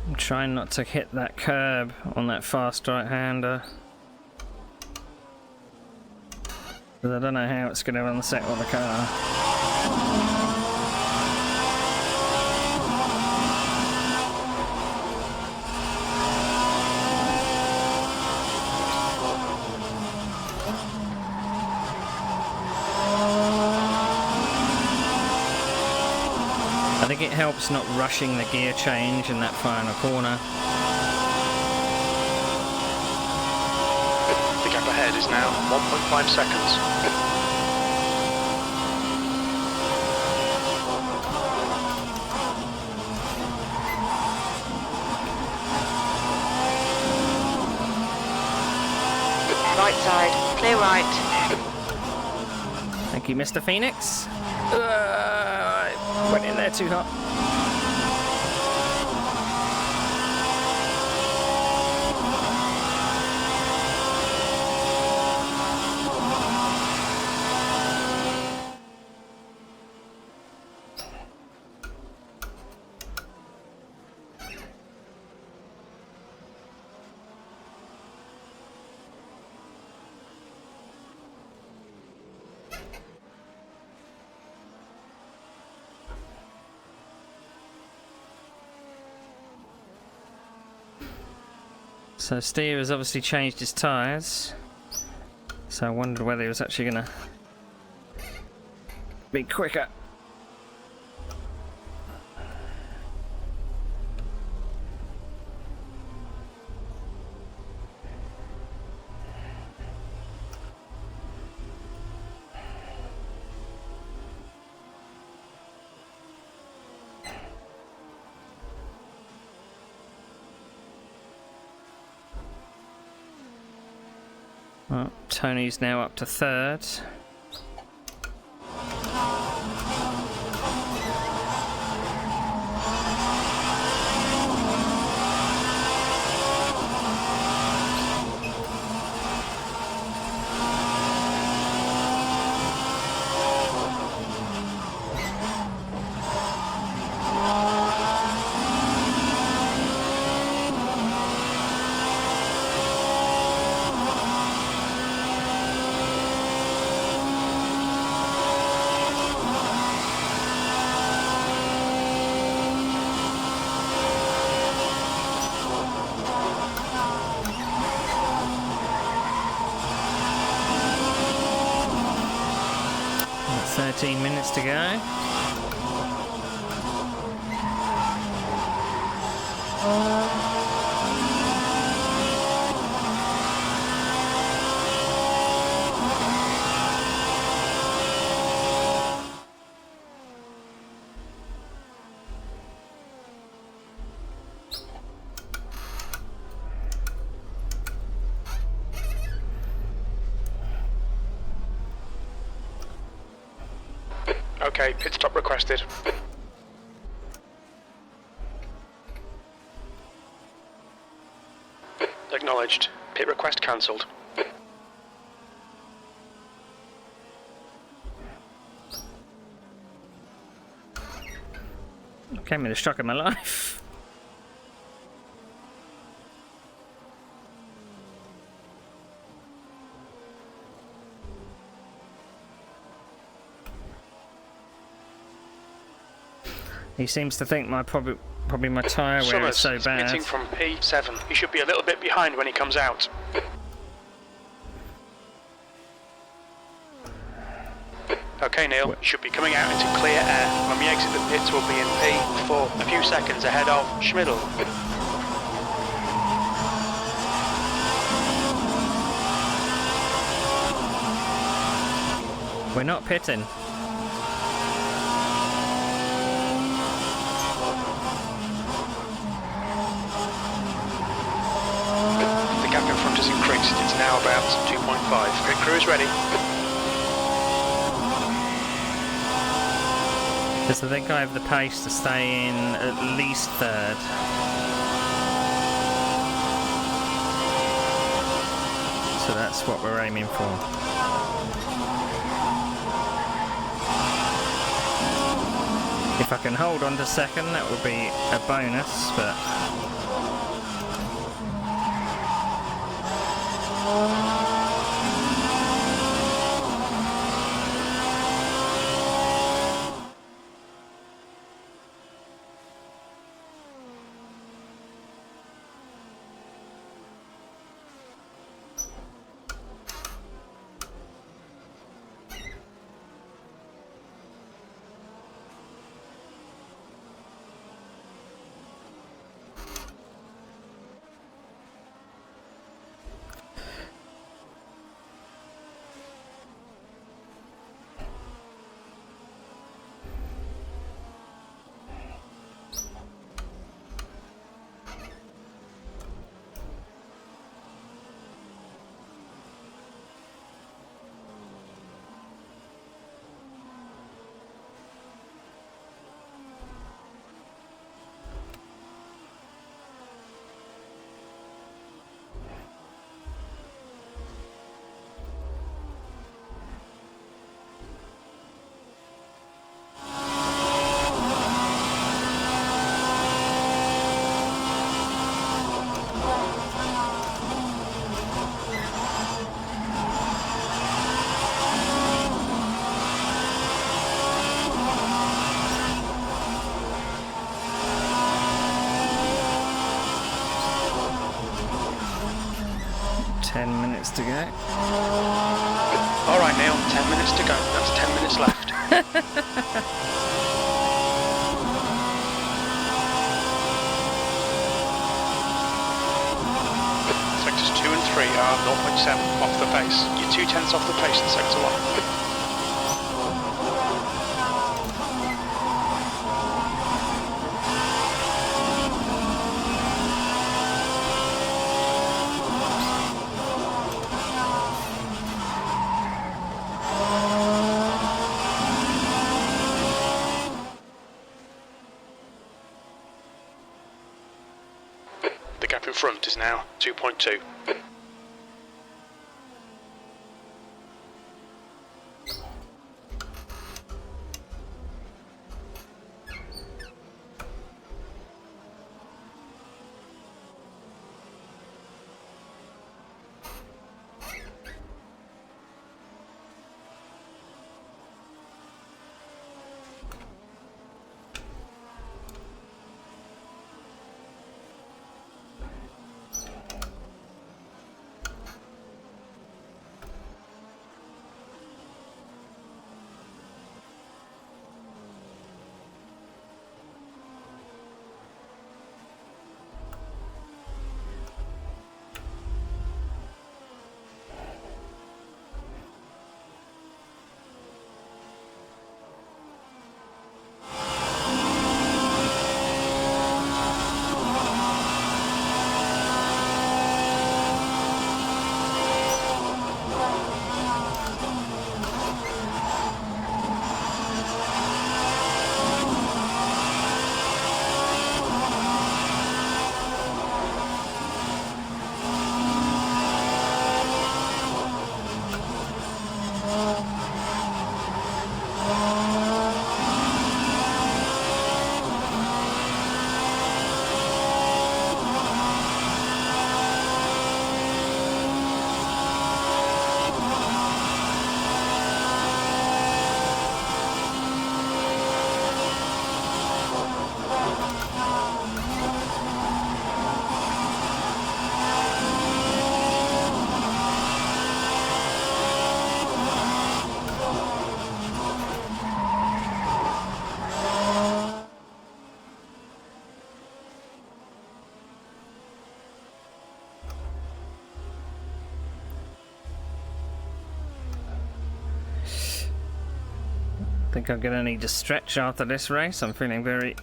I'm trying not to hit that curb on that fast right-hander, because I don't know how it's going to unsettle the car. I think it helps not rushing the gear change in that final corner.
The gap ahead is now 1.5 seconds.
Right side, clear right.
Thank you, Mr. Phoenix. Went in there too hot. So Steve has obviously changed his tyres, so I wondered whether he was actually going to be quicker. Well, Tony's now up to third. 15 minutes to go.
Okay, pit stop requested. Acknowledged. Pit request cancelled.
Gave me the shock of my life. He seems to think my probably my tyre wear is so bad.
Pitting from P7. He should be a little bit behind when he comes out. Okay, Neil, you should be coming out into clear air. When we exit the pits, we'll be in P4, a few seconds ahead of Schmidl.
We're not pitting.
The gap in front has increased. It's now about 2.5. Pit crew is ready.
Because I think I have the pace to stay in at least third. So that's what we're aiming for. If I can hold on to second, that would be a bonus, but... To go.
Alright Neil, 10 minutes to go. That's 10 minutes left. Sectors 2 and 3 are 0.7 off the pace. You're 2/10 off the pace in sector 1. The gap in front is now 2.2.
think I'm going to need to stretch after this race. I'm feeling very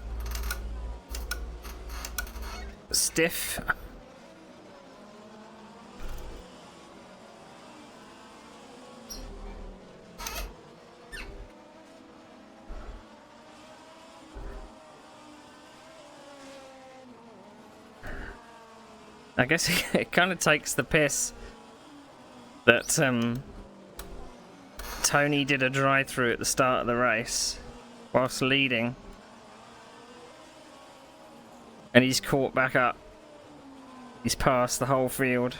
stiff. I guess it kind of takes the piss that Tony did a drive-through at the start of the race whilst leading, and he's caught back up. He's passed the whole field,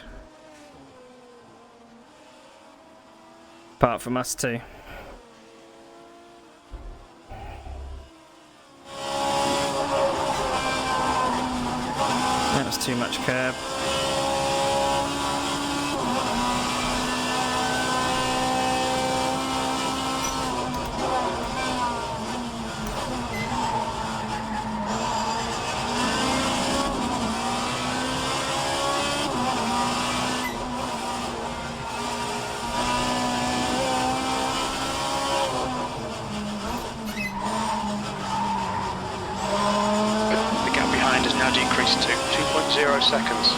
apart from us two. That was too much curb.
The gap behind has now decreased to 2.0 seconds.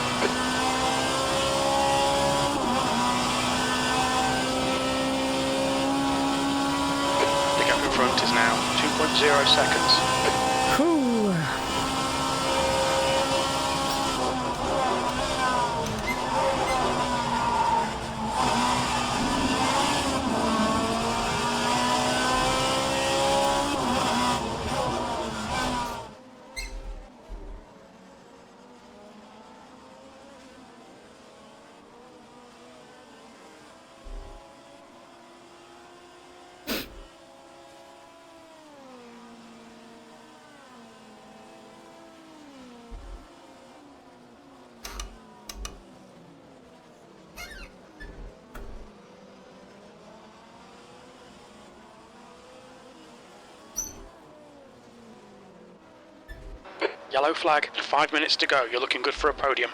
The gap in front is now 2.0 seconds.
Whew.
Yellow flag, 5 minutes to go. You're looking good for a podium.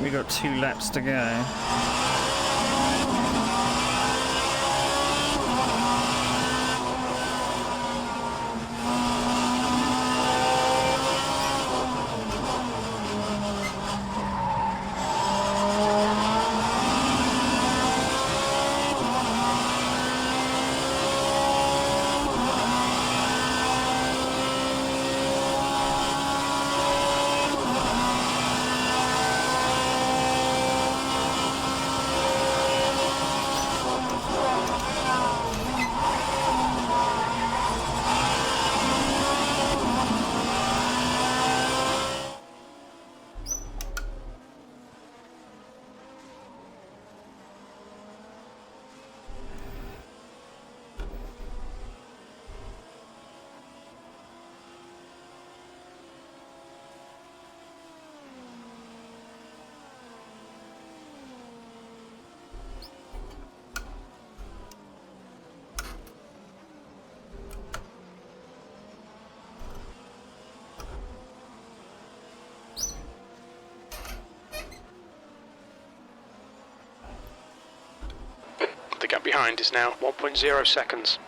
We've got 2 laps to go.
The gap behind is now 1.0 seconds.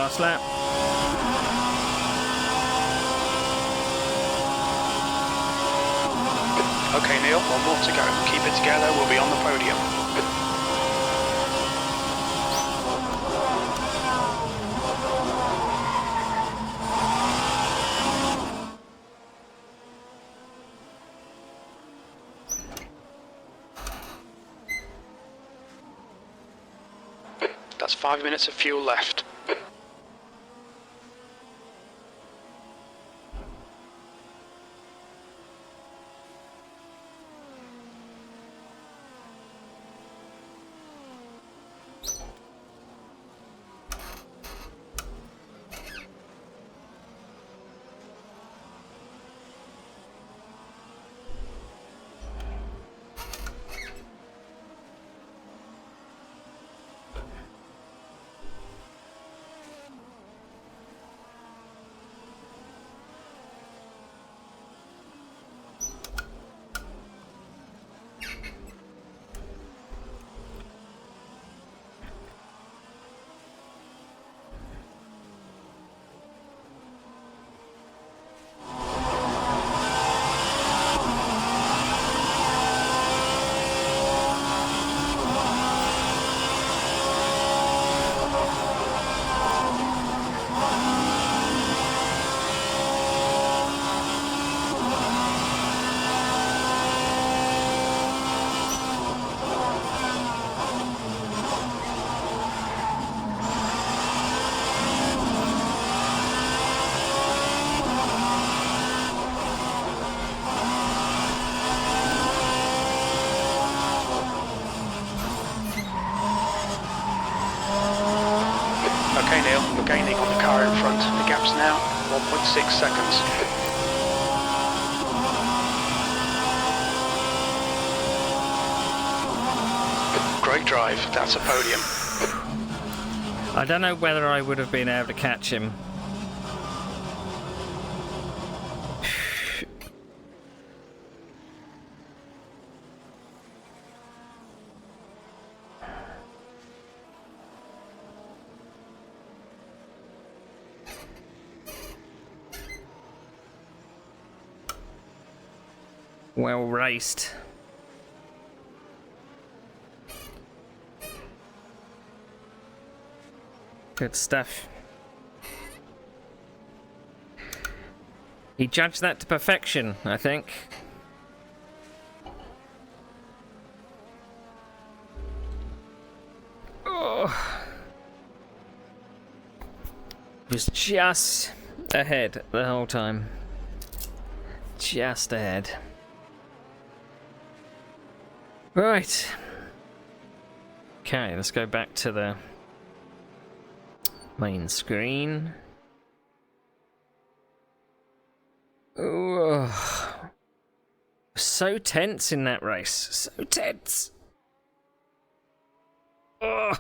last lap.
Okay, Neil, one more to go. Keep it together, we'll be on the podium. That's 5 minutes of fuel left. Okay, Neil, you're gaining on the car in front. The gap's now 1.6 seconds. Great drive, that's a podium.
I don't know whether I would have been able to catch him. Well raced. Good stuff. He judged that to perfection, I think. Oh. He was just ahead the whole time. Just ahead. Right. Okay, let's go back to the main screen. Ooh. So tense in that race. So tense. Oh.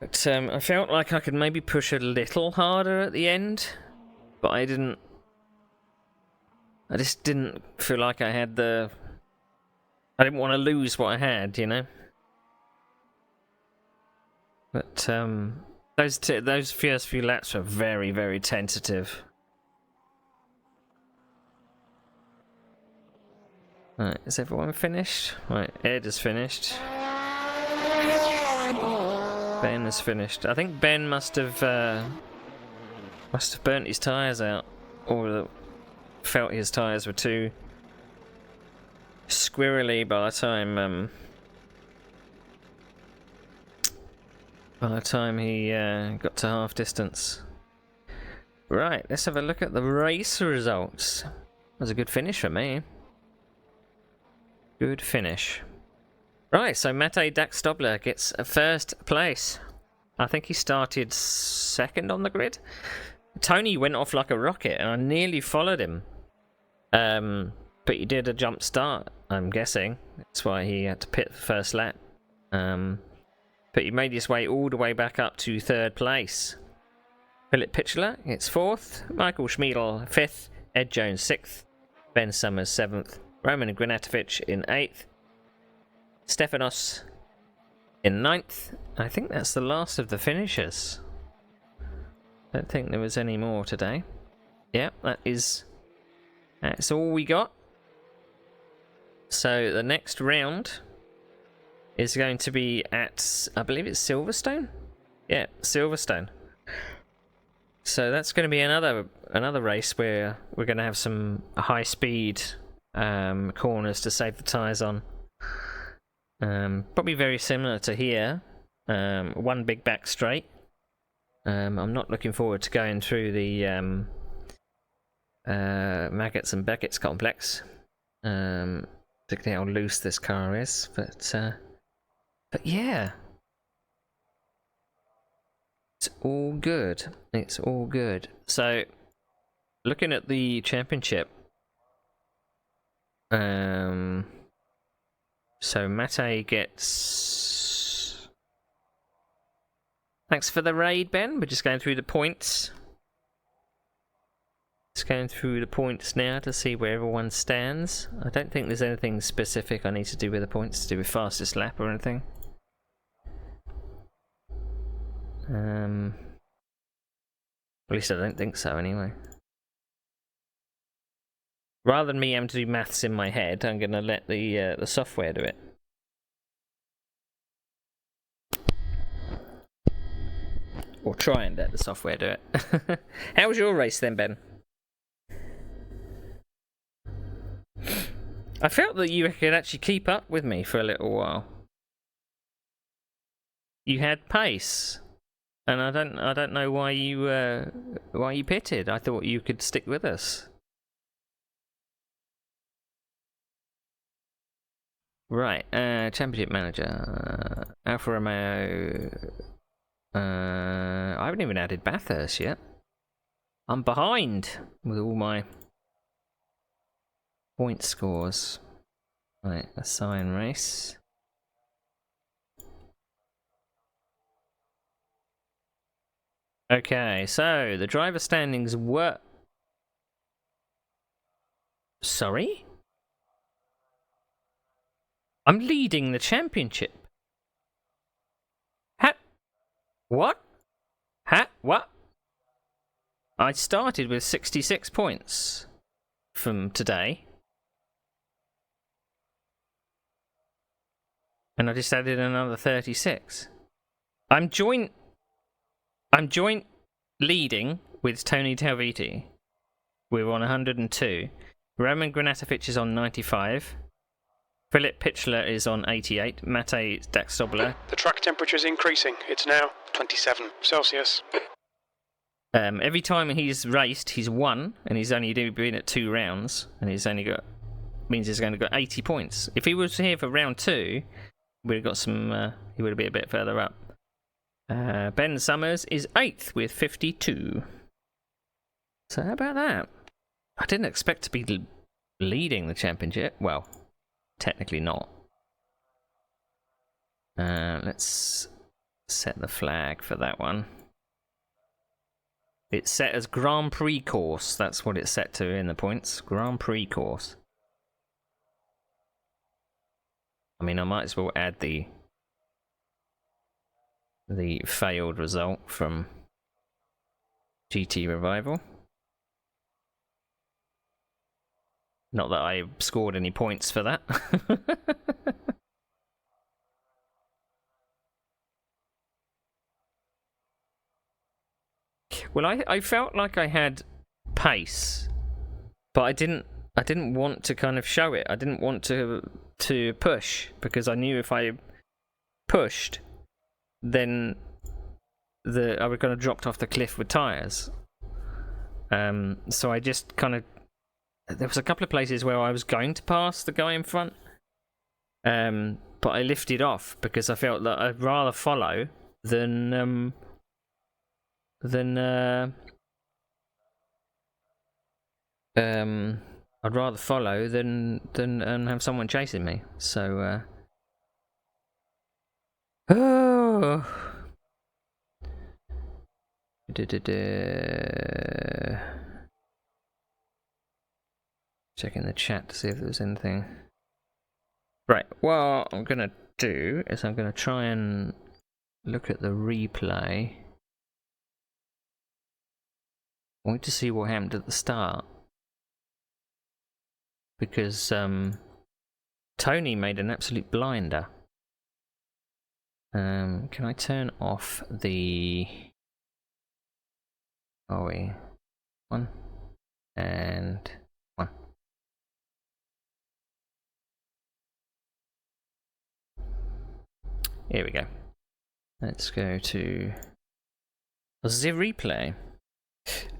But I felt like I could maybe push a little harder at the end, but I just didn't feel like I had the... I didn't want to lose what I had, you know? But those first few laps were very, very tentative. Right, is everyone finished? Right, Ed is finished. Ben is finished. I think Ben must have burnt his tyres out, or felt his tyres were too squirrely by the time he got to half distance. Right, let's have a look at the race results. That was a good finish for me. Good finish. Right, so Mate Dax-Stobler gets a first place. I think he started second on the grid. Tony went off like a rocket, and I nearly followed him. But he did a jump start, I'm guessing. That's why he had to pit the first lap. But he made his way all the way back up to third place. Philip Pitchler gets fourth. Michael Schmiedel 5th. Ed Jones 6th. Ben Summers 7th. Roman Granatovic in 8th. Stefanos in 9th. I think that's the last of the finishers. Don't think there was any more today. Yeah, that's all we got. So the next round is going to be at, I believe it's Silverstone? Yeah, Silverstone. So that's going to be another race where we're going to have some high speed corners to save the tyres on. Probably very similar to here. One big back straight. I'm not looking forward to going through the Maggots and Beckett's complex. Particularly how loose this car is, but yeah, it's all good. It's all good. So, looking at the championship, so Mate gets. Thanks for the raid, Ben. We're just going through the points. Just going through the points now to see where everyone stands. I don't think there's anything specific I need to do with the points to do with fastest lap or anything. At least I don't think so anyway. Rather than me having to do maths in my head, I'm going to let the software do it. Or try and let the software do it. How was your race then, Ben? I felt that you could actually keep up with me for a little while. You had pace, and I don't know why you pitted. I thought you could stick with us. Right, championship manager, Alfa Romeo. I haven't even added Bathurst yet. I'm behind with all my point scores. Right, assign race. Okay, so the driver standings were. Sorry? I'm leading the championship. What? What? I started with 66 points from today. And I just added another 36. I'm joint leading with Tony Talviti. We're on 102. Roman Granatovic is on 95. Philip Pitchler is on 88. Matej Daxobler.
The track temperature is increasing. It's now 27 Celsius.
Every time he's raced, he's won, and he's only been at 2 rounds, and he's only got 80 points. If he was here for round 2, we'd have got some. He would have been a bit further up. Ben Summers is 8th with 52. So how about that? I didn't expect to be leading the championship. Well, technically not. Let's set the flag for that one. It's set as Grand Prix course. That's what it's set to in the points. Grand Prix course. I mean, I might as well add the failed result from GT Revival. Not that I scored any points for that. Well, I felt like I had pace, but I didn't want to kind of show it. I didn't want to push, because I knew if I pushed, then I was going to dropped off the cliff with tyres. So I just kind of, there was a couple of places where I was going to pass the guy in front, but I lifted off because I felt that I'd rather follow than I'd rather follow than have someone chasing me. So checking the chat to see if there's anything. Right, what I'm going to do is I'm going to try and look at the replay. I want to see what happened at the start. Because Tony made an absolute blinder. Can I turn off the... Are we? 1 and 1. Here we go. Let's go to the replay.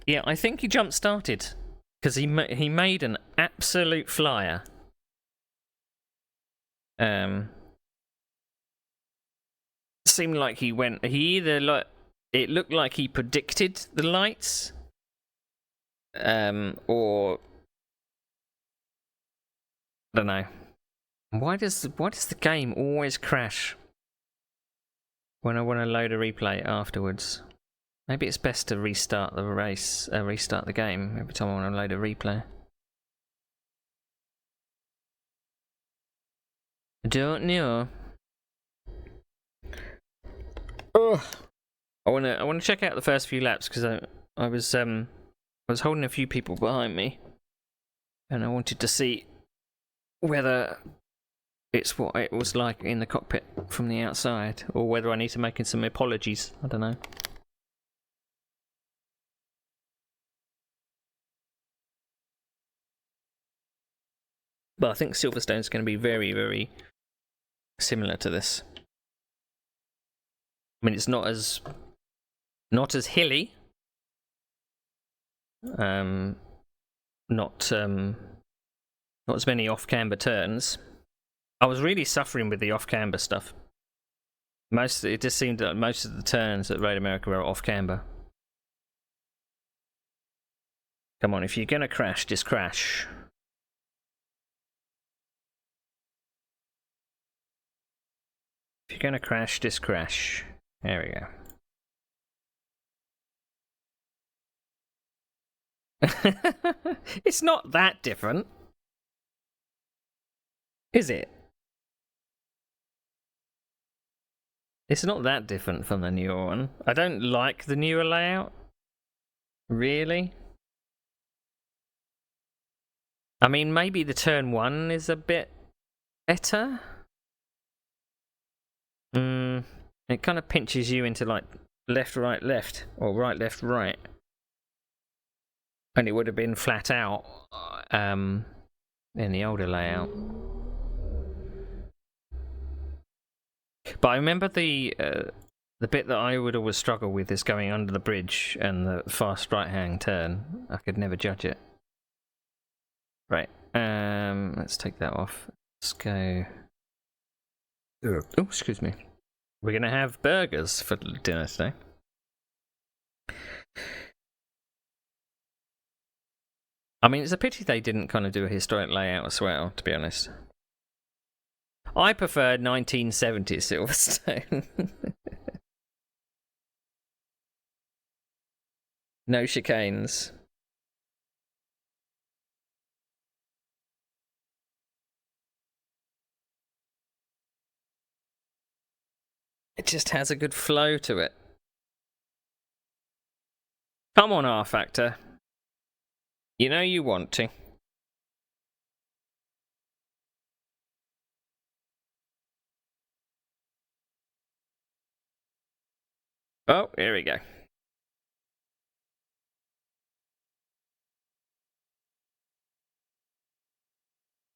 Yeah, I think he jump started because he made an absolute flyer. Seemed like he went. He either like it looked like he predicted the lights, or I don't know. Why does the game always crash when I want to load a replay afterwards? Maybe it's best to restart the race, restart the game every time I want to load a replay. I don't know. Oh, I want to check out the first few laps because I was holding a few people behind me, and I wanted to see whether it's what it was like in the cockpit from the outside, or whether I need to make some apologies. I don't know. But I think Silverstone's going to be very, very similar to this. I mean, it's not as hilly. Not as many off-camber turns. I was really suffering with the off-camber stuff. It just seemed that most of the turns at Road America were off-camber. Come on, if you're gonna crash, just crash. If you're gonna crash, just crash. There we go. It's not that different, is it? It's not that different from the newer one. I don't like the newer layout. Really? I mean, maybe the turn 1 is a bit better. It kind of pinches you into like left, right, left, or right, left, right. And it would have been flat out in the older layout. But I remember the bit that I would always struggle with is going under the bridge and the fast right-hand turn. I could never judge it. Right. Let's take that off. Let's go. Oh, excuse me. We're gonna have burgers for dinner today. I mean, it's a pity they didn't kind of do a historic layout as well, to be honest. I prefer 1970s Silverstone. No chicanes. It just has a good flow to it. Come on, R Factor. You know you want to. Oh, here we go.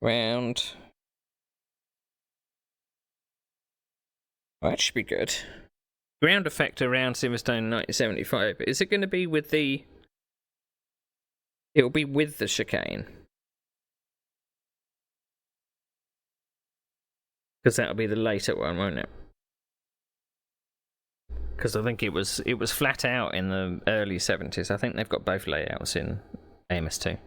Round. Well, that should be good. Ground effect around Silverstone 1975. Is it going to be with the... It'll be with the chicane. Because that'll be the later one, won't it? Because I think it was flat out in the early 70s. I think they've got both layouts in AMS2.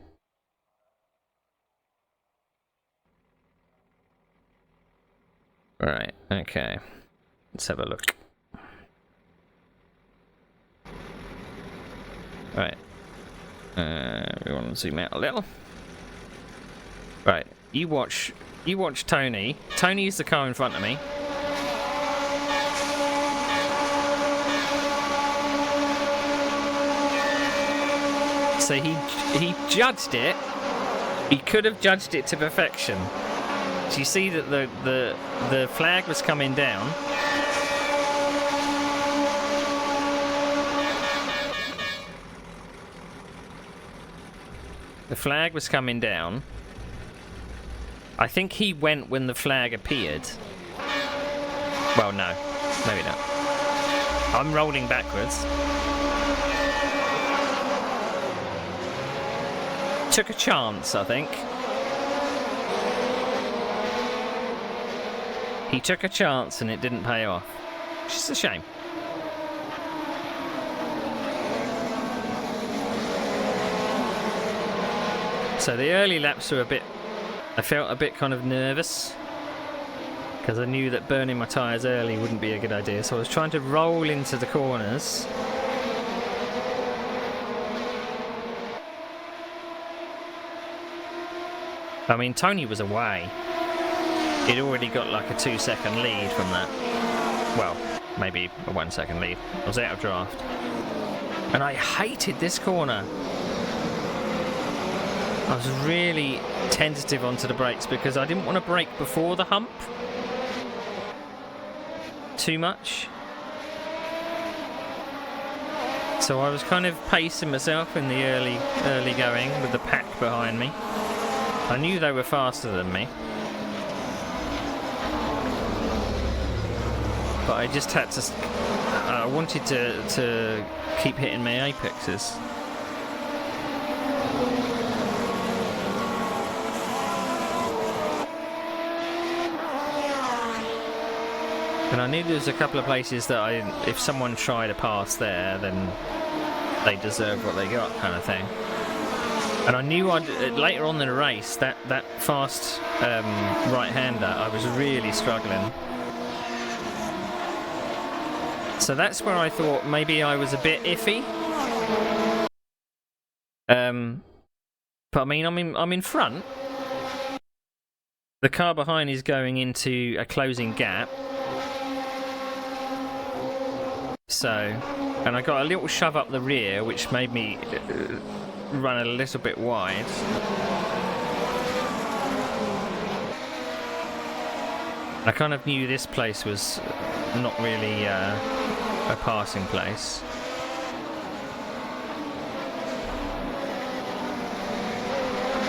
Right, okay. Let's have a look. Right. We want to zoom out a little. You watch Tony. Tony's the car in front of me. So he judged it. He could have judged it to perfection. So you see that the flag was coming down. The flag was coming down. I think he went when the flag appeared. Well, no. Maybe not. I'm rolling backwards. Took a chance, I think. He took a chance and it didn't pay off. Which is a shame. So the early laps were a bit... I felt a bit kind of nervous. Because I knew that burning my tyres early wouldn't be a good idea. So I was trying to roll into the corners. I mean, Tony was away. He'd already got like a 2-second lead from that. Well, maybe a 1-second lead. I was out of draft. And I hated this corner. I was really tentative onto the brakes because I didn't want to brake before the hump too much. So I was kind of pacing myself in the early going with the pack behind me. I knew they were faster than me. But I just had to... I wanted to keep hitting my apexes. And I knew there was a couple of places that if someone tried to pass there, then they deserved what they got, kind of thing. And I knew later on in the race, that fast right-hander, I was really struggling. So that's where I thought maybe I was a bit iffy. But I mean, I'm in front. The car behind is going into a closing gap. So, and I got a little shove up the rear, which made me run a little bit wide. I kind of knew this place was not really a passing place.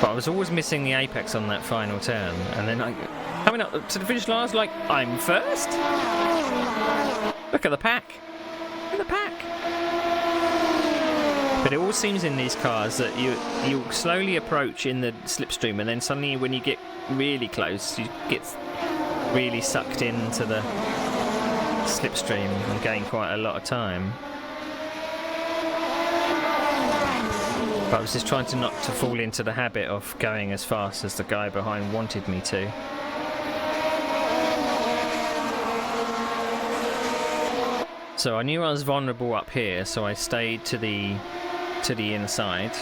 But I was always missing the apex on that final turn, and then coming up to the finish line, I was like, I'm first? Look at the pack. Look at the pack. But it all seems in these cars that you slowly approach in the slipstream, and then suddenly when you get really close, you get really sucked into the slipstream and gain quite a lot of time. But I was just trying to not to fall into the habit of going as fast as the guy behind wanted me to. So I knew I was vulnerable up here, so I stayed to the inside.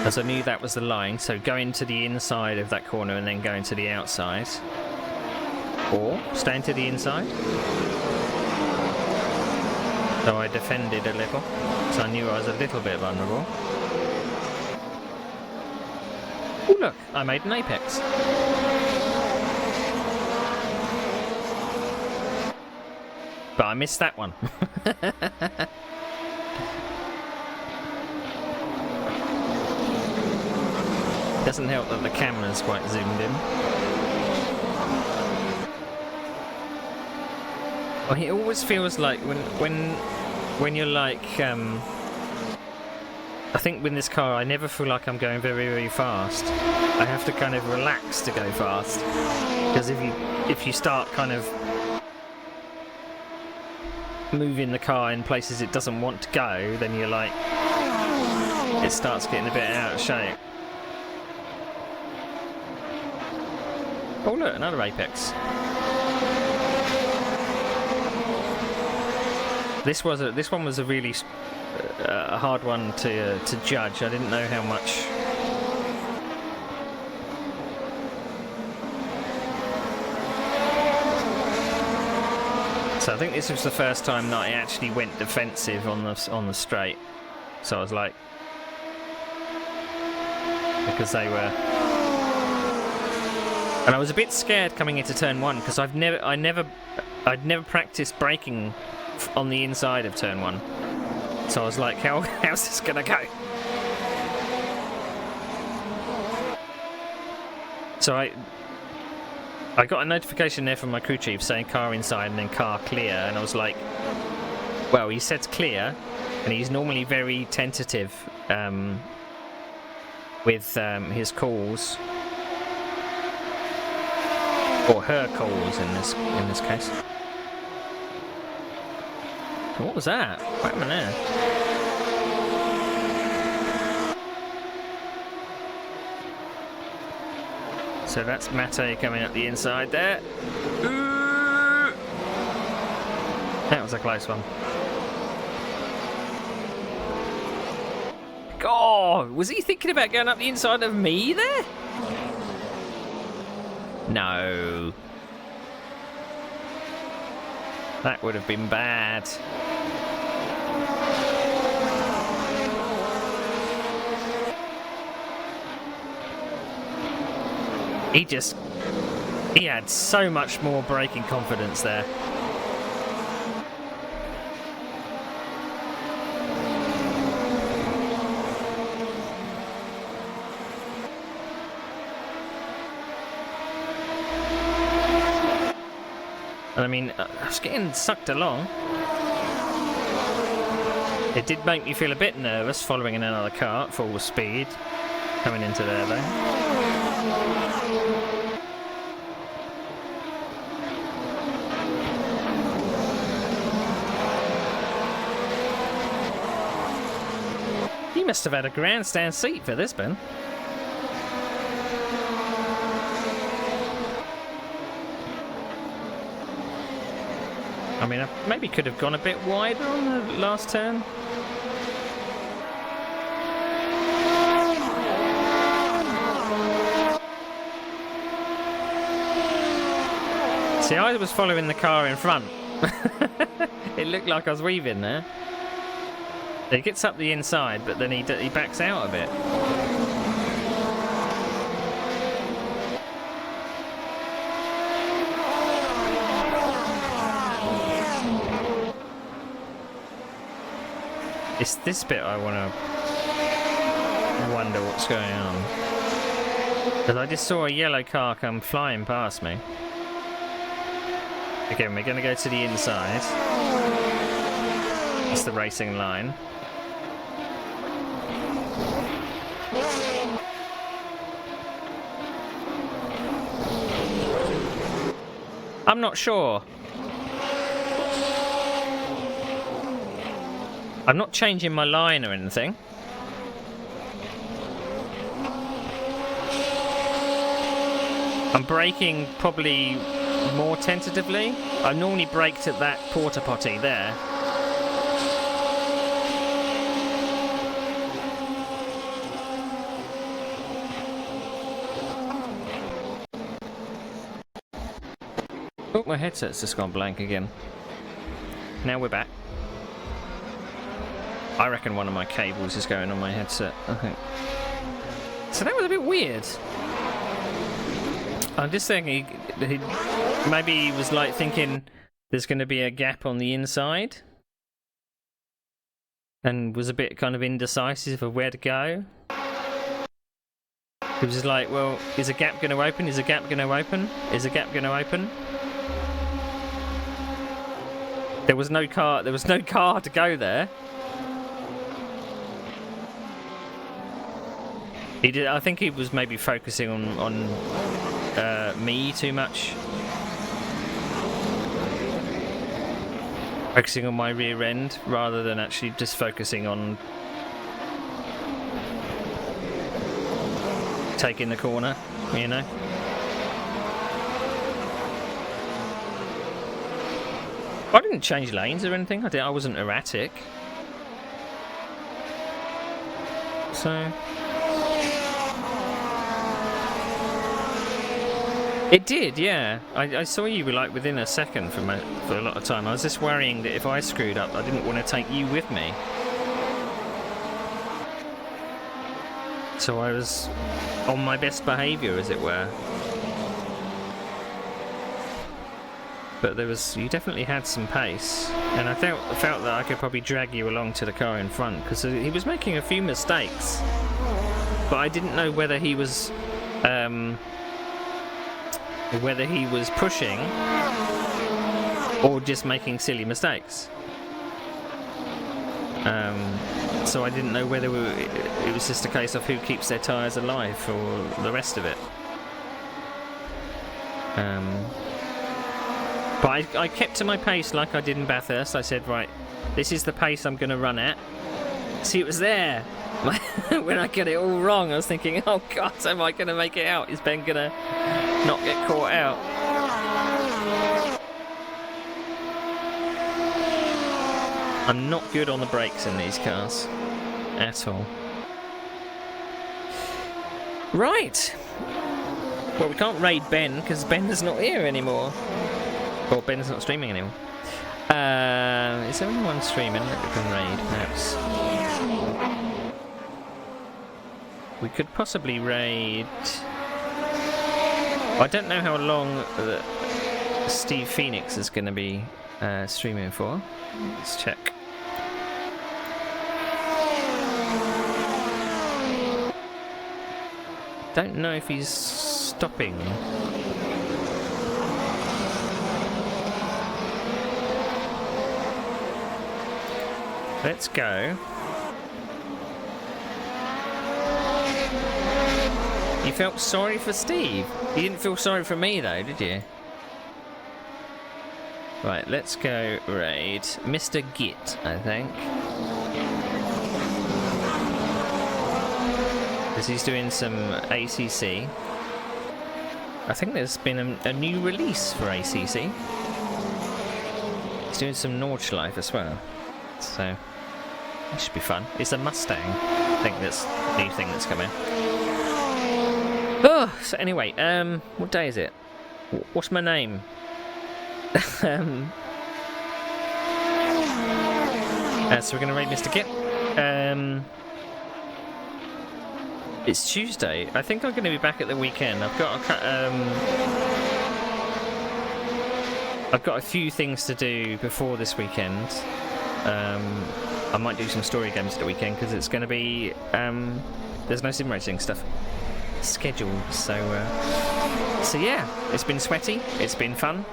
As I knew that was the line, so going to the inside of that corner and then going to the outside. Or staying to the inside. So I defended a little, so I knew I was a little bit vulnerable. Oh look, I made an apex. But I missed that one. Doesn't help that the camera's quite zoomed in. Well, it always feels like when you're like I think with this car I never feel like I'm going very, very fast. I have to kind of relax to go fast. Because if you start kind of moving the car in places it doesn't want to go, then you're like, it starts getting a bit out of shape. Oh look, another apex. This one was a really hard one to judge. I didn't know how much So I think this was the first time that I actually went defensive on the straight. So I was like, because they were, and I was a bit scared coming into turn 1 because I'd never practiced braking on the inside of turn 1. So I was like, how's this gonna go? So I got a notification there from my crew chief saying car inside and then car clear, and I was like, well, he said clear, and he's normally very tentative with his calls, or her calls in this case. What was that? What happened there? So that's Mate coming up the inside there. Ooh. That was a close one. God, was he thinking about going up the inside of me there? No. That would have been bad. He had so much more braking confidence there. And I mean, I was getting sucked along. It did make me feel a bit nervous following in another car at full speed coming into there though. He must have had a grandstand seat for this, Ben. I mean, I maybe could have gone a bit wider on the last turn. See, I was following the car in front. It looked like I was weaving there. He gets up the inside, but then he backs out a bit. It's this bit I want to wonder what's going on. Because I just saw a yellow car come flying past me. Again, we're going to go to the inside. That's the racing line. I'm not sure. I'm not changing my line or anything. I'm braking probably more tentatively. I normally braked at that porta potty there. Oh, my headset's just gone blank again. Now we're back. I reckon one of my cables is going on my headset, I think. So that was a bit weird. I'm just thinking maybe he was like thinking there's going to be a gap on the inside and was a bit kind of indecisive of where to go. He was just like, well, is a gap going to open? Is a gap going to open? Is a gap going to open? There was no car to go there. I think he was maybe focusing on me too much. Focusing on my rear end rather than actually just focusing on taking the corner, you know. I didn't change lanes or anything. I wasn't erratic. So It did, yeah. I saw you were like within a second for a lot of time. I was just worrying that if I screwed up, I didn't want to take you with me. So I was on my best behaviour, as it were. But you definitely had some pace, and I felt that I could probably drag you along to the car in front because he was making a few mistakes, but I didn't know whether he was pushing or just making silly mistakes. So I didn't know whether it was just a case of who keeps their tyres alive for the rest of it. But I kept to my pace like I did in Bathurst. I said, right, this is the pace I'm going to run at. See, it was there. When I got it all wrong, I was thinking, oh God, am I going to make it out? Is Ben going to not get caught out? I'm not good on the brakes in these cars. At all. Right. Well, we can't raid Ben because Ben's not here anymore. Well, Ben's not streaming anymore. Is there anyone streaming that we can raid, perhaps? We could possibly raid... I don't know how long Steve Phoenix is going to be streaming for. Let's check. Don't know if he's stopping. Let's go. You felt sorry for Steve? You didn't feel sorry for me though, did you? Right, let's go raid Mr. Git, I think. Because he's doing some ACC. I think there's been a new release for ACC. He's doing some Nordschleife as well. So, it should be fun. It's a Mustang. I think that's the new thing that's coming. Oh, so anyway, what day is it? What's my name? So we're going to raid Mr. Kit. It's Tuesday. I think I'm going to be back at the weekend. I've got a few things to do before this weekend. I might do some story games at the weekend because it's going to be there's no sim racing stuff scheduled. So yeah, it's been sweaty. It's been fun.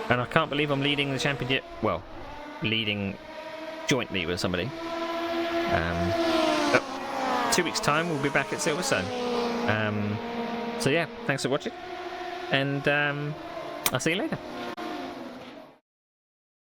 And I can't believe I'm leading the championship. Well, leading jointly with somebody. 2 weeks' time, we'll be back at Silverstone. So yeah, thanks for watching. And I'll see you later.